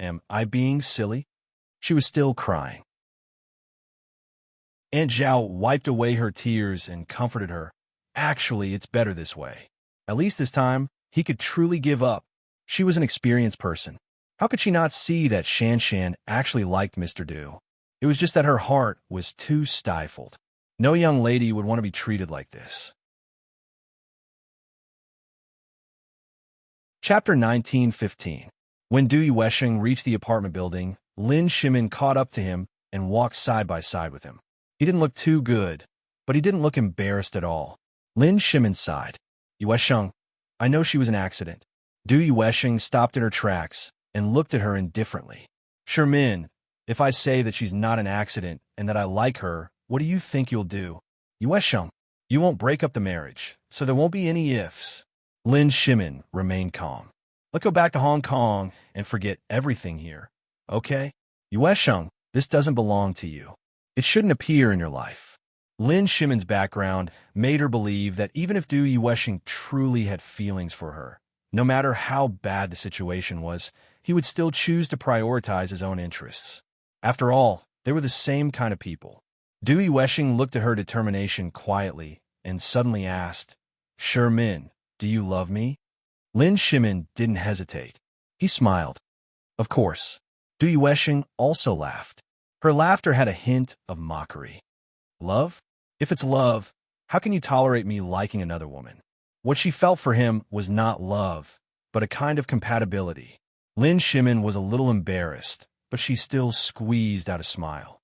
am I being silly?" She was still crying. Aunt Zhao wiped away her tears and comforted her. Actually, it's better this way. At least this time, he could truly give up. She was an experienced person. How could she not see that Shan Shan actually liked Mr. Du? It was just that her heart was too stifled. No young lady would want to be treated like this. Chapter 19:15. When Du Yuesheng reached the apartment building, Lin Shimin caught up to him and walked side by side with him. He didn't look too good, but he didn't look embarrassed at all. Lin Shimin sighed. "Yuesheng, I know she was an accident." Du Yuesheng stopped in her tracks and looked at her indifferently. "Shermin, if I say that she's not an accident and that I like her, what do you think you'll do?" "Yuesheng, you won't break up the marriage, so there won't be any ifs." Lin Shimin remained calm. "Let's go back to Hong Kong and forget everything here, okay? Yuesheng, this doesn't belong to you. It shouldn't appear in your life." Lin Shimin's background made her believe that even if Du Yuesheng truly had feelings for her, no matter how bad the situation was, he would still choose to prioritize his own interests. After all, they were the same kind of people. Du Yuesheng looked at her determination quietly and suddenly asked, "Shermin, do you love me?" Lin Shimin didn't hesitate. He smiled. Of course. Du Yuesheng also laughed. Her laughter had a hint of mockery. "Love? If it's love, how can you tolerate me liking another woman?" What she felt for him was not love, but a kind of compatibility. Lin Shimin was a little embarrassed, but she still squeezed out a smile.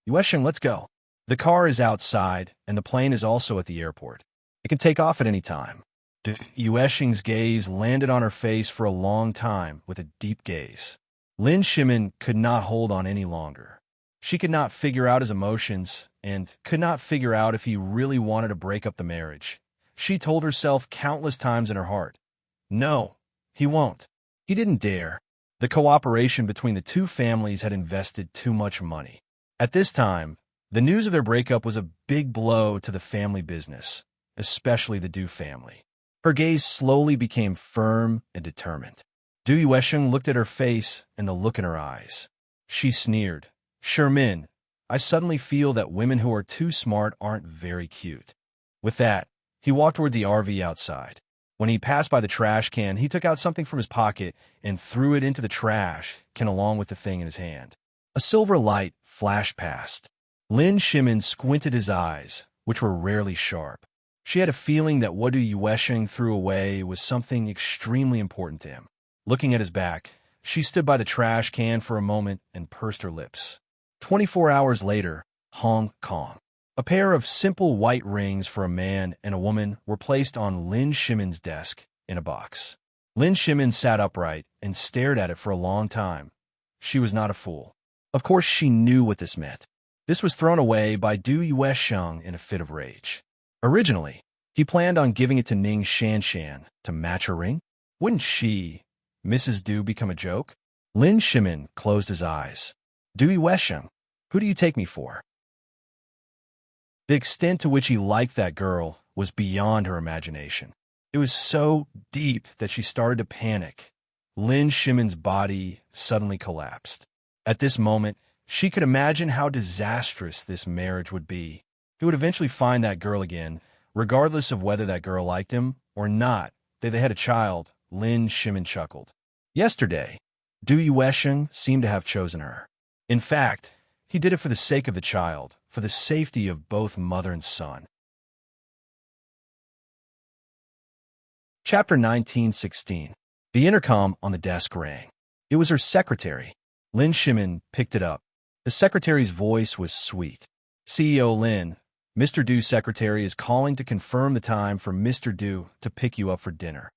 "Yuesheng, let's go. The car is outside, and the plane is also at the airport. It can take off at any time." Yuesheng's gaze landed on her face for a long time with a deep gaze. Lin Shimin could not hold on any longer. She could not figure out his emotions and could not figure out if he really wanted to break up the marriage. She told herself countless times in her heart, "No, he won't." He didn't dare. The cooperation between the two families had invested too much money. At this time, the news of their breakup was a big blow to the family business, especially the Du family. Her gaze slowly became firm and determined. Du Yuesheng looked at her face and the look in her eyes. She sneered, "Shermin, I suddenly feel that women who are too smart aren't very cute." With that, he walked toward the RV outside. When he passed by the trash can, he took out something from his pocket and threw it into the trash can along with the thing in his hand. A silver light flashed past. Lin Shimin squinted his eyes, which were rarely sharp. She had a feeling that what Du Yuesheng threw away was something extremely important to him. Looking at his back, she stood by the trash can for a moment and pursed her lips. 24 hours later, Hong Kong. A pair of simple white rings for a man and a woman were placed on Lin Shimin's desk in a box. Lin Shimin sat upright and stared at it for a long time. She was not a fool. Of course, she knew what this meant. This was thrown away by Du Yuesheng in a fit of rage. Originally, he planned on giving it to Ning Shanshan to match her ring. Wouldn't she, Mrs. Du, become a joke? Lin Shimin closed his eyes. Du Yuesheng, who do you take me for? The extent to which he liked that girl was beyond her imagination. It was so deep that she started to panic. Lin Shimin's body suddenly collapsed. At this moment, she could imagine how disastrous this marriage would be. He would eventually find that girl again, regardless of whether that girl liked him or not. They had a child. Lin Shimin chuckled. Yesterday, Du Yuesheng seemed to have chosen her. In fact, he did it for the sake of the child, for the safety of both mother and son. Chapter 19:16. The intercom on the desk rang. It was her secretary. Lin Shimin picked it up. The secretary's voice was sweet. "CEO Lin, Mr. Du's secretary is calling to confirm the time for Mr. Du to pick you up for dinner."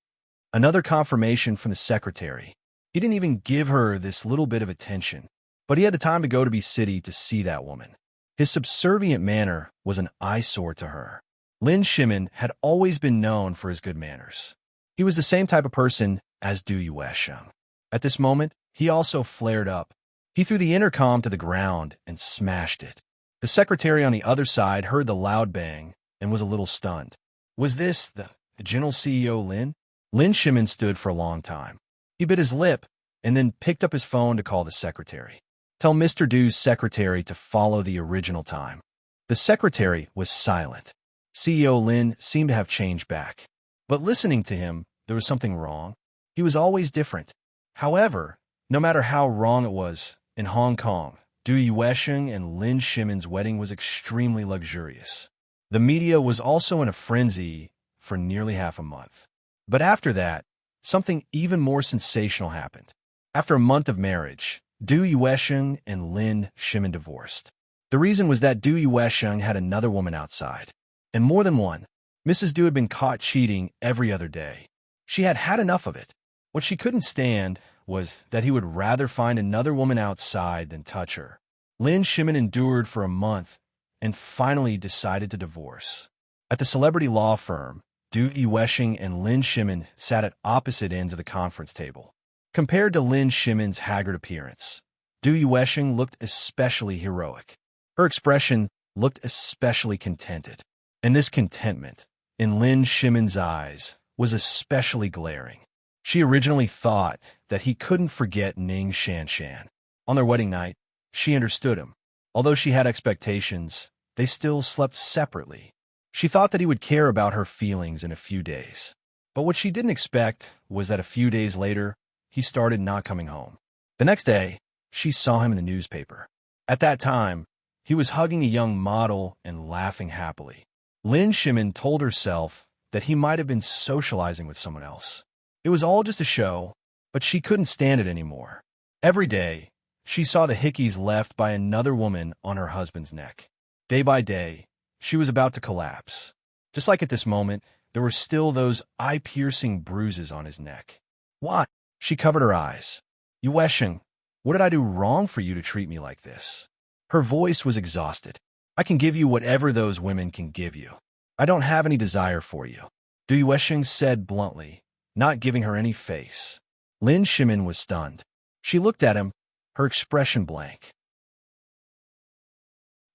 Another confirmation from the secretary. He didn't even give her this little bit of attention, but he had the time to go to Be City to see that woman. His subservient manner was an eyesore to her. Lin Shimin had always been known for his good manners. He was the same type of person as Du Yuesheng. At this moment, he also flared up. He threw the intercom to the ground and smashed it. The secretary on the other side heard the loud bang and was a little stunned. Was this the General CEO Lin? Lin Shimin stood for a long time. He bit his lip and then picked up his phone to call the secretary. Tell Mr. Du's secretary to follow the original time. The secretary was silent. CEO Lin seemed to have changed back. But listening to him, there was something wrong. He was always different. However, no matter how wrong it was, in Hong Kong, Du Yuesheng and Lin Shimin's wedding was extremely luxurious. The media was also in a frenzy for nearly half a month. But after that, something even more sensational happened. After a month of marriage, Du Yuesheng and Lin Shimin divorced. The reason was that Du Yuesheng had another woman outside. And more than one. Mrs. Du had been caught cheating every other day. She had had enough of it. What she couldn't stand was that he would rather find another woman outside than touch her. Lin Shimin endured for a month and finally decided to divorce. At the celebrity law firm, Du Yuesheng and Lin Shimin sat at opposite ends of the conference table. Compared to Lin Shimin's haggard appearance, Du Yuesheng looked especially heroic. Her expression looked especially contented. And this contentment, in Lin Shimin's eyes, was especially glaring. She originally thought that he couldn't forget Ning Shanshan. On their wedding night, she understood him. Although she had expectations, they still slept separately. She thought that he would care about her feelings in a few days. But what she didn't expect was that a few days later, he started not coming home. The next day, she saw him in the newspaper. At that time, he was hugging a young model and laughing happily. Lin Shimin told herself that he might have been socializing with someone else. It was all just a show, but she couldn't stand it anymore. Every day, she saw the hickeys left by another woman on her husband's neck. Day by day, she was about to collapse. Just like at this moment, there were still those eye-piercing bruises on his neck. Why? She covered her eyes. Yuesheng, what did I do wrong for you to treat me like this? Her voice was exhausted. I can give you whatever those women can give you. I don't have any desire for you. Du Yuesheng said bluntly, not giving her any face. Lin Shimin was stunned. She looked at him, her expression blank.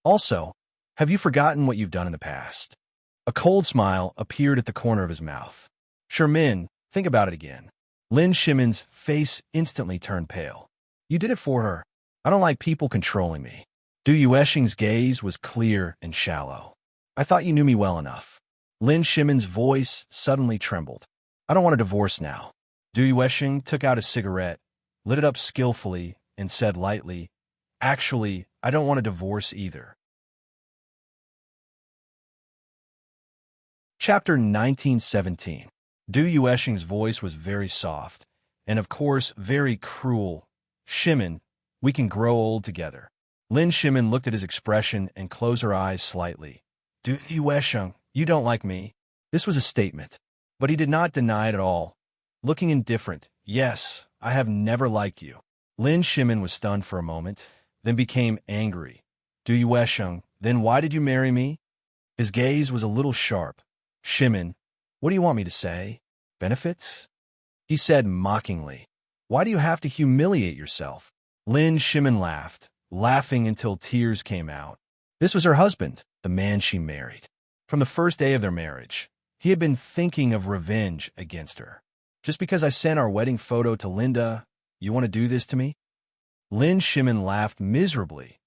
Also, have you forgotten what you've done in the past? A cold smile appeared at the corner of his mouth. Shermin, think about it again. Lin Shimin's face instantly turned pale. You did it for her. I don't like people controlling me. Du Yuesheng's gaze was clear and shallow. I thought you knew me well enough. Lin Shimin's voice suddenly trembled. I don't want a divorce now. Du Yuesheng took out a cigarette, lit it up skillfully, and said lightly, Actually, I don't want a divorce either. Chapter 1917. Du Yuesheng's voice was very soft, and of course very cruel. Shimin, we can grow old together. Lin Shimin looked at his expression and closed her eyes slightly. Du Yuesheng, you don't like me. This was a statement, but he did not deny it at all. Looking indifferent, yes, I have never liked you. Lin Shimin was stunned for a moment, then became angry. Du Yuesheng, then why did you marry me? His gaze was a little sharp. Shimin, what do you want me to say? Benefits? He said mockingly. Why do you have to humiliate yourself? Lin Shimin laughed, laughing until tears came out. This was her husband, the man she married. From the first day of their marriage, he had been thinking of revenge against her. Just because I sent our wedding photo to Linda, you want to do this to me? Lin Shimin laughed miserably.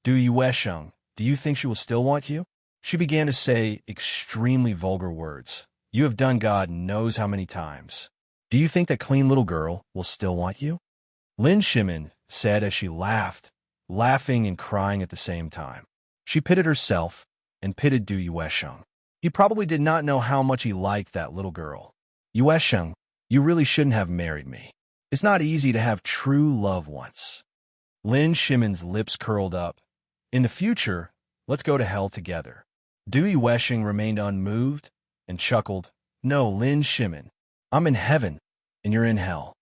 Du Yuesheng, do you think she will still want you? She began to say extremely vulgar words. You have done God knows how many times. Do you think that clean little girl will still want you? Lin Shimin said as she laughed, laughing and crying at the same time. She pitted herself and pitted Du Yuesheng. He probably did not know how much he liked that little girl. Yuesheng, you really shouldn't have married me. It's not easy to have true love once. Lin Shimin's lips curled up. In the future, let's go to hell together. Du Yuesheng remained unmoved and chuckled. No, Lin Shimin, I'm in heaven and you're in hell.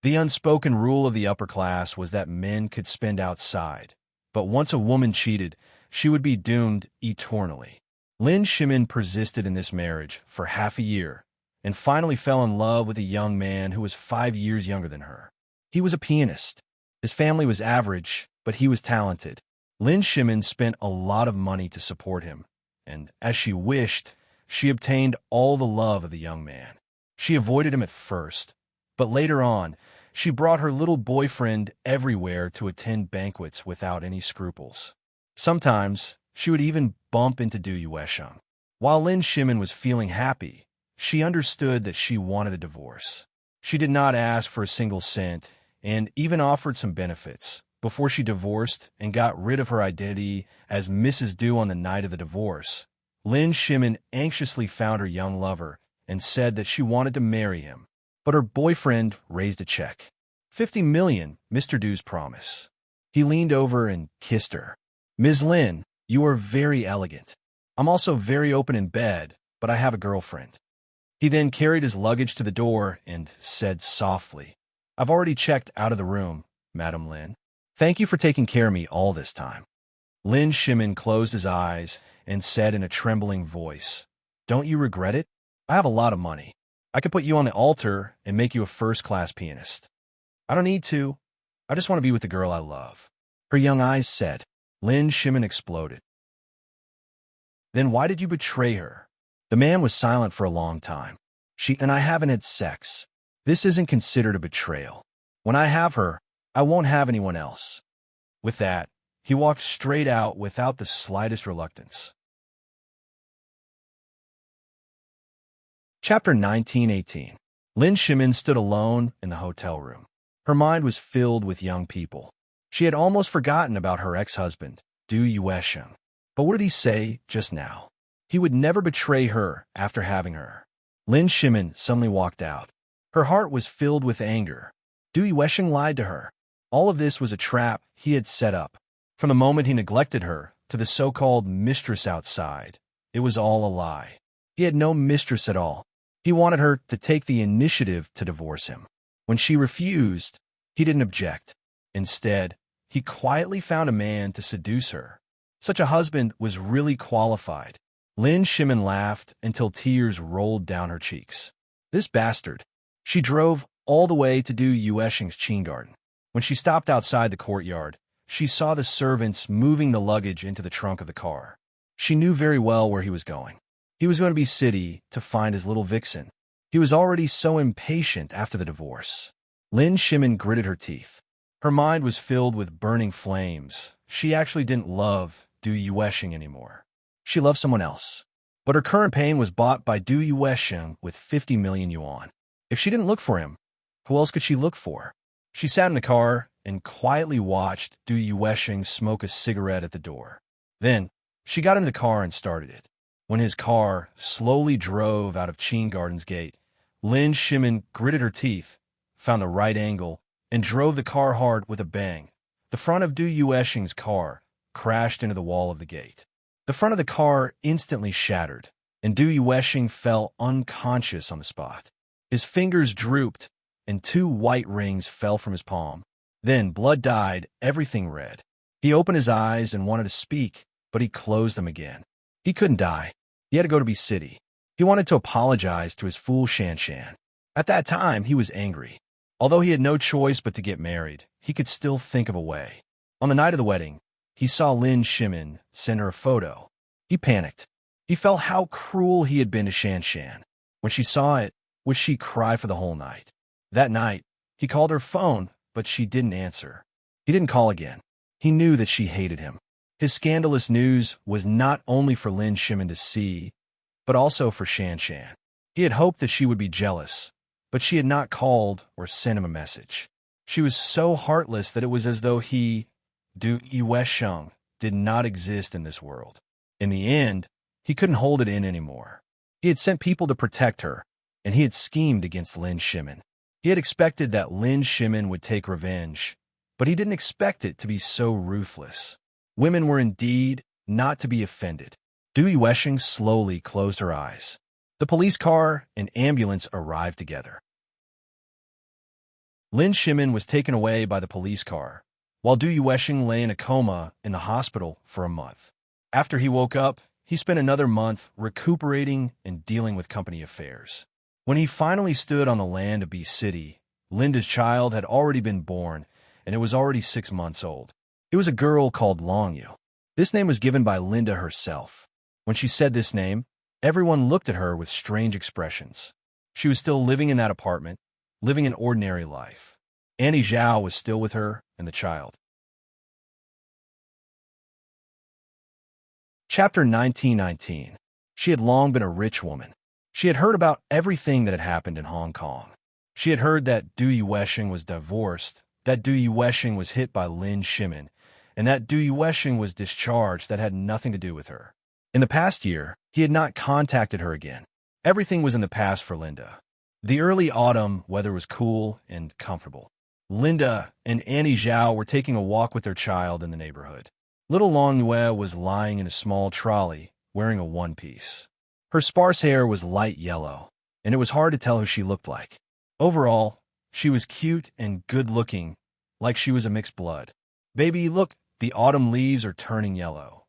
The unspoken rule of the upper class was that men could spend outside, but once a woman cheated, she would be doomed eternally. Lin Shimin persisted in this marriage for half a year and finally fell in love with a young man who was 5 years younger than her. He was a pianist. His family was average, but he was talented. Lin Shimin spent a lot of money to support him, and as she wished, she obtained all the love of the young man. She avoided him at first, but later on, she brought her little boyfriend everywhere to attend banquets without any scruples. Sometimes, she would even bump into Du Yuesheng. While Lin Shimin was feeling happy, she understood that she wanted a divorce. She did not ask for a single cent, and even offered some benefits before she divorced and got rid of her identity as Mrs. Du on the night of the divorce. Lin Shimin anxiously found her young lover and said that she wanted to marry him. But her boyfriend raised a check. 50 million, Mr. Du's promise. He leaned over and kissed her. Ms. Lin, you are very elegant. I'm also very open in bed, but I have a girlfriend. He then carried his luggage to the door and said softly, I've already checked out of the room, Madam Lin. Thank you for taking care of me all this time. Lin Shimin closed his eyes and said in a trembling voice, Don't you regret it? I have a lot of money. I could put you on the altar and make you a first-class pianist. I don't need to. I just want to be with the girl I love. Her young eyes said. Lin Shimin exploded. Then why did you betray her? The man was silent for a long time. She and I haven't had sex. This isn't considered a betrayal. When I have her, I won't have anyone else. With that, he walked straight out without the slightest reluctance. Chapter 1918. Lin Shimin stood alone in the hotel room. Her mind was filled with young people. She had almost forgotten about her ex-husband, Du Yuesheng. But what did he say just now? He would never betray her after having her. Lin Shimin suddenly walked out. Her heart was filled with anger. Du Yuesheng lied to her. All of this was a trap he had set up. From the moment he neglected her to the so-called mistress outside, it was all a lie. He had no mistress at all. He wanted her to take the initiative to divorce him. When she refused, he didn't object. Instead, he quietly found a man to seduce her. Such a husband was really qualified. Lin Shimin laughed until tears rolled down her cheeks. This bastard. She drove all the way to Du Yuesheng's Qin garden. When she stopped outside the courtyard, she saw the servants moving the luggage into the trunk of the car. She knew very well where he was going. He was going to be city to find his little vixen. He was already so impatient after the divorce. Lin Shimin gritted her teeth. Her mind was filled with burning flames. She actually didn't love Du Yuesheng anymore. She loved someone else. But her current pain was bought by Du Yuesheng with 50 million yuan. If she didn't look for him, who else could she look for? She sat in the car and quietly watched Du Yuesheng smoke a cigarette at the door. Then, she got into the car and started it. When his car slowly drove out of Qin Garden's gate, Lin Shimin gritted her teeth, found the right angle, and drove the car hard with a bang. The front of Du Yuesheng's car crashed into the wall of the gate. The front of the car instantly shattered, and Du Yuesheng fell unconscious on the spot. His fingers drooped, and 2 white rings fell from his palm. Then blood dyed everything red. He opened his eyes and wanted to speak, but he closed them again. He couldn't die. He had to go to be city. He wanted to apologize to his fool Shanshan. At that time, he was angry. Although he had no choice but to get married, he could still think of a way. On the night of the wedding, he saw Lin Shimin send her a photo. He panicked. He felt how cruel he had been to Shanshan. When she saw it, would she cry for the whole night? That night, he called her phone, but she didn't answer. He didn't call again. He knew that she hated him. His scandalous news was not only for Lin Shimin to see, but also for Shanshan. He had hoped that she would be jealous, but she had not called or sent him a message. She was so heartless that it was as though he, Du Yuesheng, did not exist in this world. In the end, he couldn't hold it in anymore. He had sent people to protect her, and he had schemed against Lin Shimin. He had expected that Lin Shimin would take revenge, but he didn't expect it to be so ruthless. Women were indeed not to be offended. Du Yuesheng slowly closed her eyes. The police car and ambulance arrived together. Lin Shimin was taken away by the police car, while Du Yuesheng lay in a coma in the hospital for a month. After he woke up, he spent another month recuperating and dealing with company affairs. When he finally stood on the land of B City, Linda's child had already been born, and it was already 6 months old. It was a girl called Longyu. This name was given by Linda herself. When she said this name, everyone looked at her with strange expressions. She was still living in that apartment, living an ordinary life. Annie Zhao was still with her and the child. Chapter 1919. She had long been a rich woman. She had heard about everything that had happened in Hong Kong. She had heard that Du Yuesheng was divorced, that Du Yuesheng was hit by Lin Shimin, and that Du Yuesheng was discharged that had nothing to do with her. In the past year, he had not contacted her again. Everything was in the past for Linda. The early autumn weather was cool and comfortable. Linda and Annie Zhao were taking a walk with their child in the neighborhood. Little Longyue was lying in a small trolley, wearing a one-piece. Her sparse hair was light yellow, and it was hard to tell who she looked like. Overall, she was cute and good-looking, like she was a mixed blood. "Baby, look, the autumn leaves are turning yellow."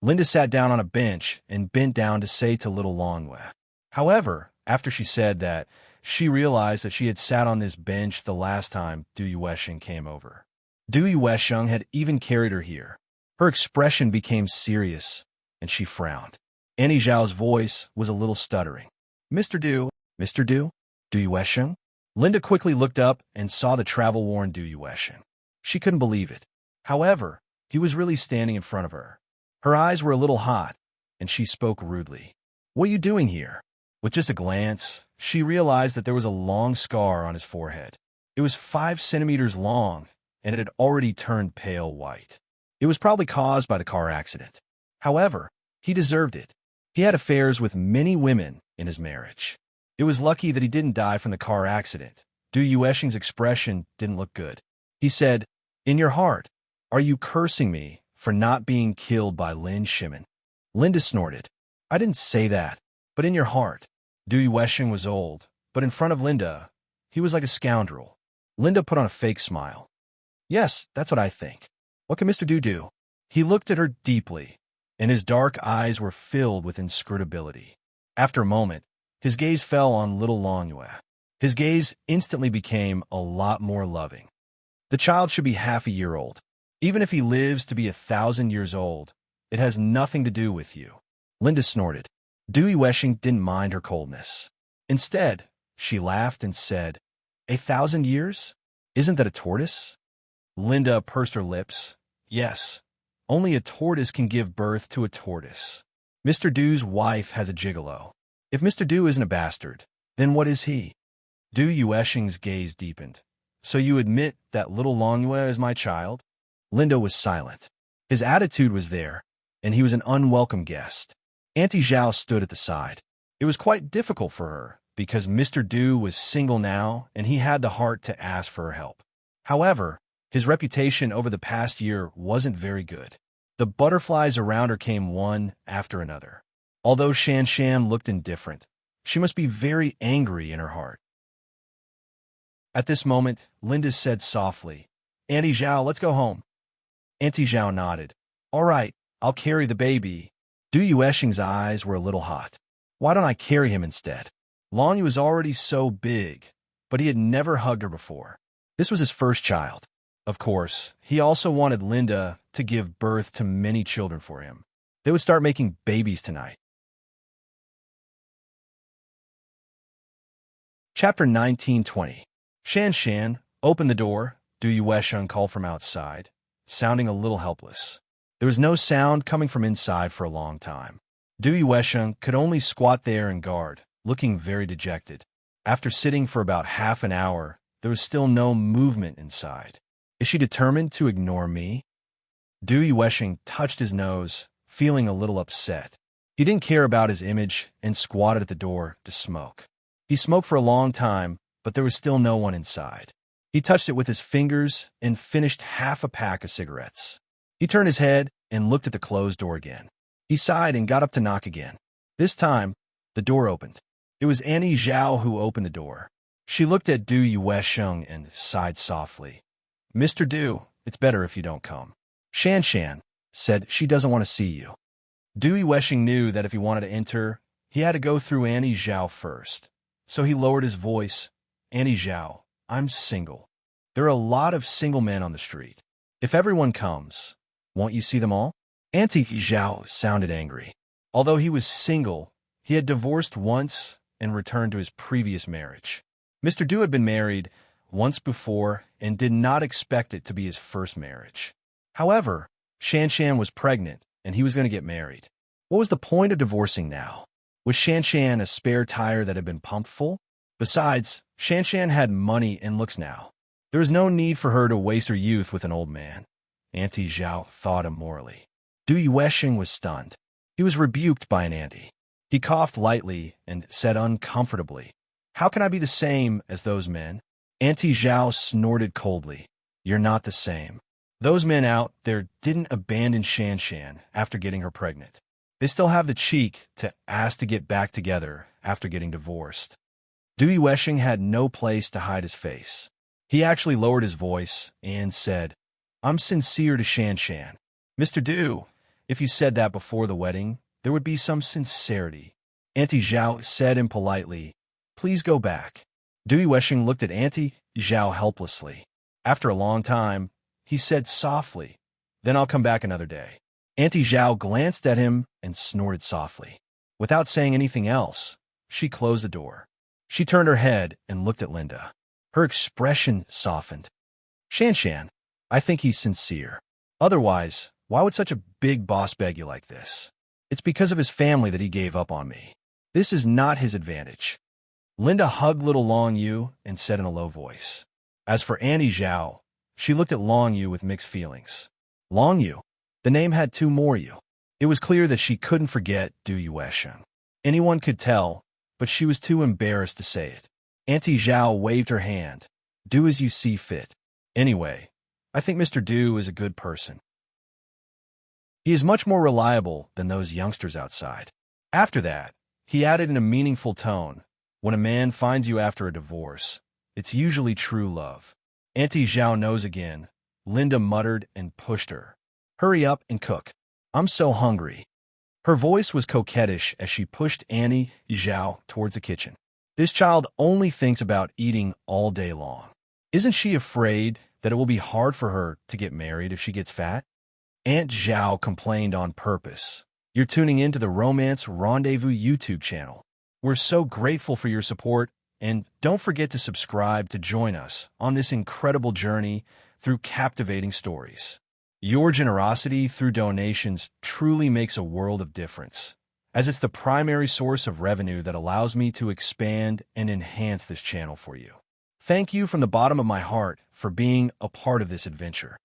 Linda sat down on a bench and bent down to say to little Longyue. However, after she said that, she realized that she had sat on this bench the last time Du Yuesheng came over. Du Yuesheng had even carried her here. Her expression became serious, and she frowned. Annie Zhao's voice was a little stuttering. Mr. Du, Du Yuesheng?" Linda quickly looked up and saw the travel-worn Du Yuesheng. She couldn't believe it. However, he was really standing in front of her. Her eyes were a little hot, and she spoke rudely. "What are you doing here?" With just a glance, she realized that there was a long scar on his forehead. It was 5 centimeters long, and it had already turned pale white. It was probably caused by the car accident. However, he deserved it. He had affairs with many women in his marriage. It was lucky that he didn't die from the car accident. Du Yuesheng's expression didn't look good. He said, "In your heart, are you cursing me for not being killed by Lin Shimin?" Linda snorted. "I didn't say that, but in your heart." Du Yuesheng was old, but in front of Linda, he was like a scoundrel. Linda put on a fake smile. "Yes, that's what I think. What can Mr. Du do?" He looked at her deeply, and his dark eyes were filled with inscrutability. After a moment, his gaze fell on little Longyue. His gaze instantly became a lot more loving. "The child should be half a year old. Even if he lives to be 1,000 years old, it has nothing to do with you." Linda snorted. Du Yuesheng didn't mind her coldness. Instead, she laughed and said, 1,000 years? Isn't that a tortoise?" Linda pursed her lips. "Yes, only a tortoise can give birth to a tortoise. Mr. Du's wife has a gigolo. If Mr. Du isn't a bastard, then what is he?" Du Yuesheng's gaze deepened. "So you admit that little Longyue is my child?" Linda was silent. His attitude was there, and he was an unwelcome guest. Auntie Zhao stood at the side. It was quite difficult for her, because Mr. Du was single now, and he had the heart to ask for her help. However, his reputation over the past year wasn't very good. The butterflies around her came one after another. Although Shan Shan looked indifferent, she must be very angry in her heart. At this moment, Linda said softly, "Auntie Zhao, let's go home." Auntie Zhao nodded. "All right, I'll carry the baby." Du Yuesheng's eyes were a little hot. "Why don't I carry him instead?" Longyue was already so big, but he had never hugged her before. This was his first child. Of course, he also wanted Linda to give birth to many children for him. They would start making babies tonight. Chapter 1920. Shan Shan, open the door, Du Yuesheng called from outside, sounding a little helpless. There was no sound coming from inside for a long time. Du Yuesheng could only squat there and guard, looking very dejected. After sitting for about half an hour, there was still no movement inside. Is she determined to ignore me? Du Yuesheng touched his nose, feeling a little upset. He didn't care about his image and squatted at the door to smoke. He smoked for a long time, but there was still no one inside. He touched it with his fingers and finished half a pack of cigarettes. He turned his head and looked at the closed door again. He sighed and got up to knock again. This time, the door opened. It was Annie Zhao who opened the door. She looked at Du Yuesheng and sighed softly. "Mr. Du, it's better if you don't come." Shan Shan said she doesn't want to see you. Du Yuesheng knew that if he wanted to enter, he had to go through Annie Zhao first. So he lowered his voice. "Annie Zhao, I'm single. There are a lot of single men on the street. If everyone comes, won't you see them all? Auntie Zhao sounded angry. Although he was single, he had divorced once and returned to his previous marriage. Mr. Du had been married once before and did not expect it to be his first marriage. However, Shanshan was pregnant and he was going to get married. What was the point of divorcing now? Was Shanshan a spare tire that had been pumped full? Besides, Shanshan had money and looks now. There was no need for her to waste her youth with an old man. Auntie Zhao thought immorally. Du Yuesheng was stunned. He was rebuked by an auntie. He coughed lightly and said uncomfortably, "How can I be the same as those men?" Auntie Zhao snorted coldly. "You're not the same. Those men out there didn't abandon Shanshan after getting her pregnant. They still have the cheek to ask to get back together after getting divorced." Du Yuesheng had no place to hide his face. He actually lowered his voice and said, "I'm sincere to Shanshan. Mr. Du, if you said that before the wedding, there would be some sincerity." Auntie Zhao said impolitely, "Please go back." Du Yuesheng looked at Auntie Zhao helplessly. After a long time, he said softly, "Then I'll come back another day." Auntie Zhao glanced at him and snorted softly. Without saying anything else, she closed the door. She turned her head and looked at Linda. Her expression softened. "Shanshan, I think he's sincere. Otherwise, why would such a big boss beg you like this? It's because of his family that he gave up on me. This is not his advantage." Linda hugged little Long Yu and said in a low voice. As for Auntie Zhao, she looked at Long Yu with mixed feelings. Long Yu. The name had two more Yu. It was clear that she couldn't forget Du Yuesheng. Anyone could tell, but she was too embarrassed to say it. Auntie Zhao waved her hand. "Do as you see fit. Anyway, I think Mr. Du is a good person. He is much more reliable than those youngsters outside." After that, he added in a meaningful tone, "When a man finds you after a divorce, it's usually true love." Auntie Zhao knows again. Linda muttered and pushed her. "Hurry up and cook. I'm so hungry." Her voice was coquettish as she pushed Auntie Zhao towards the kitchen. This child only thinks about eating all day long. Isn't she afraid that it will be hard for her to get married if she gets fat? Aunt Zhao complained on purpose. You're tuning into the Romance Rendezvous YouTube channel. We're so grateful for your support, and don't forget to subscribe to join us on this incredible journey through captivating stories. Your generosity through donations truly makes a world of difference, as it's the primary source of revenue that allows me to expand and enhance this channel for you. Thank you from the bottom of my heart for being a part of this adventure.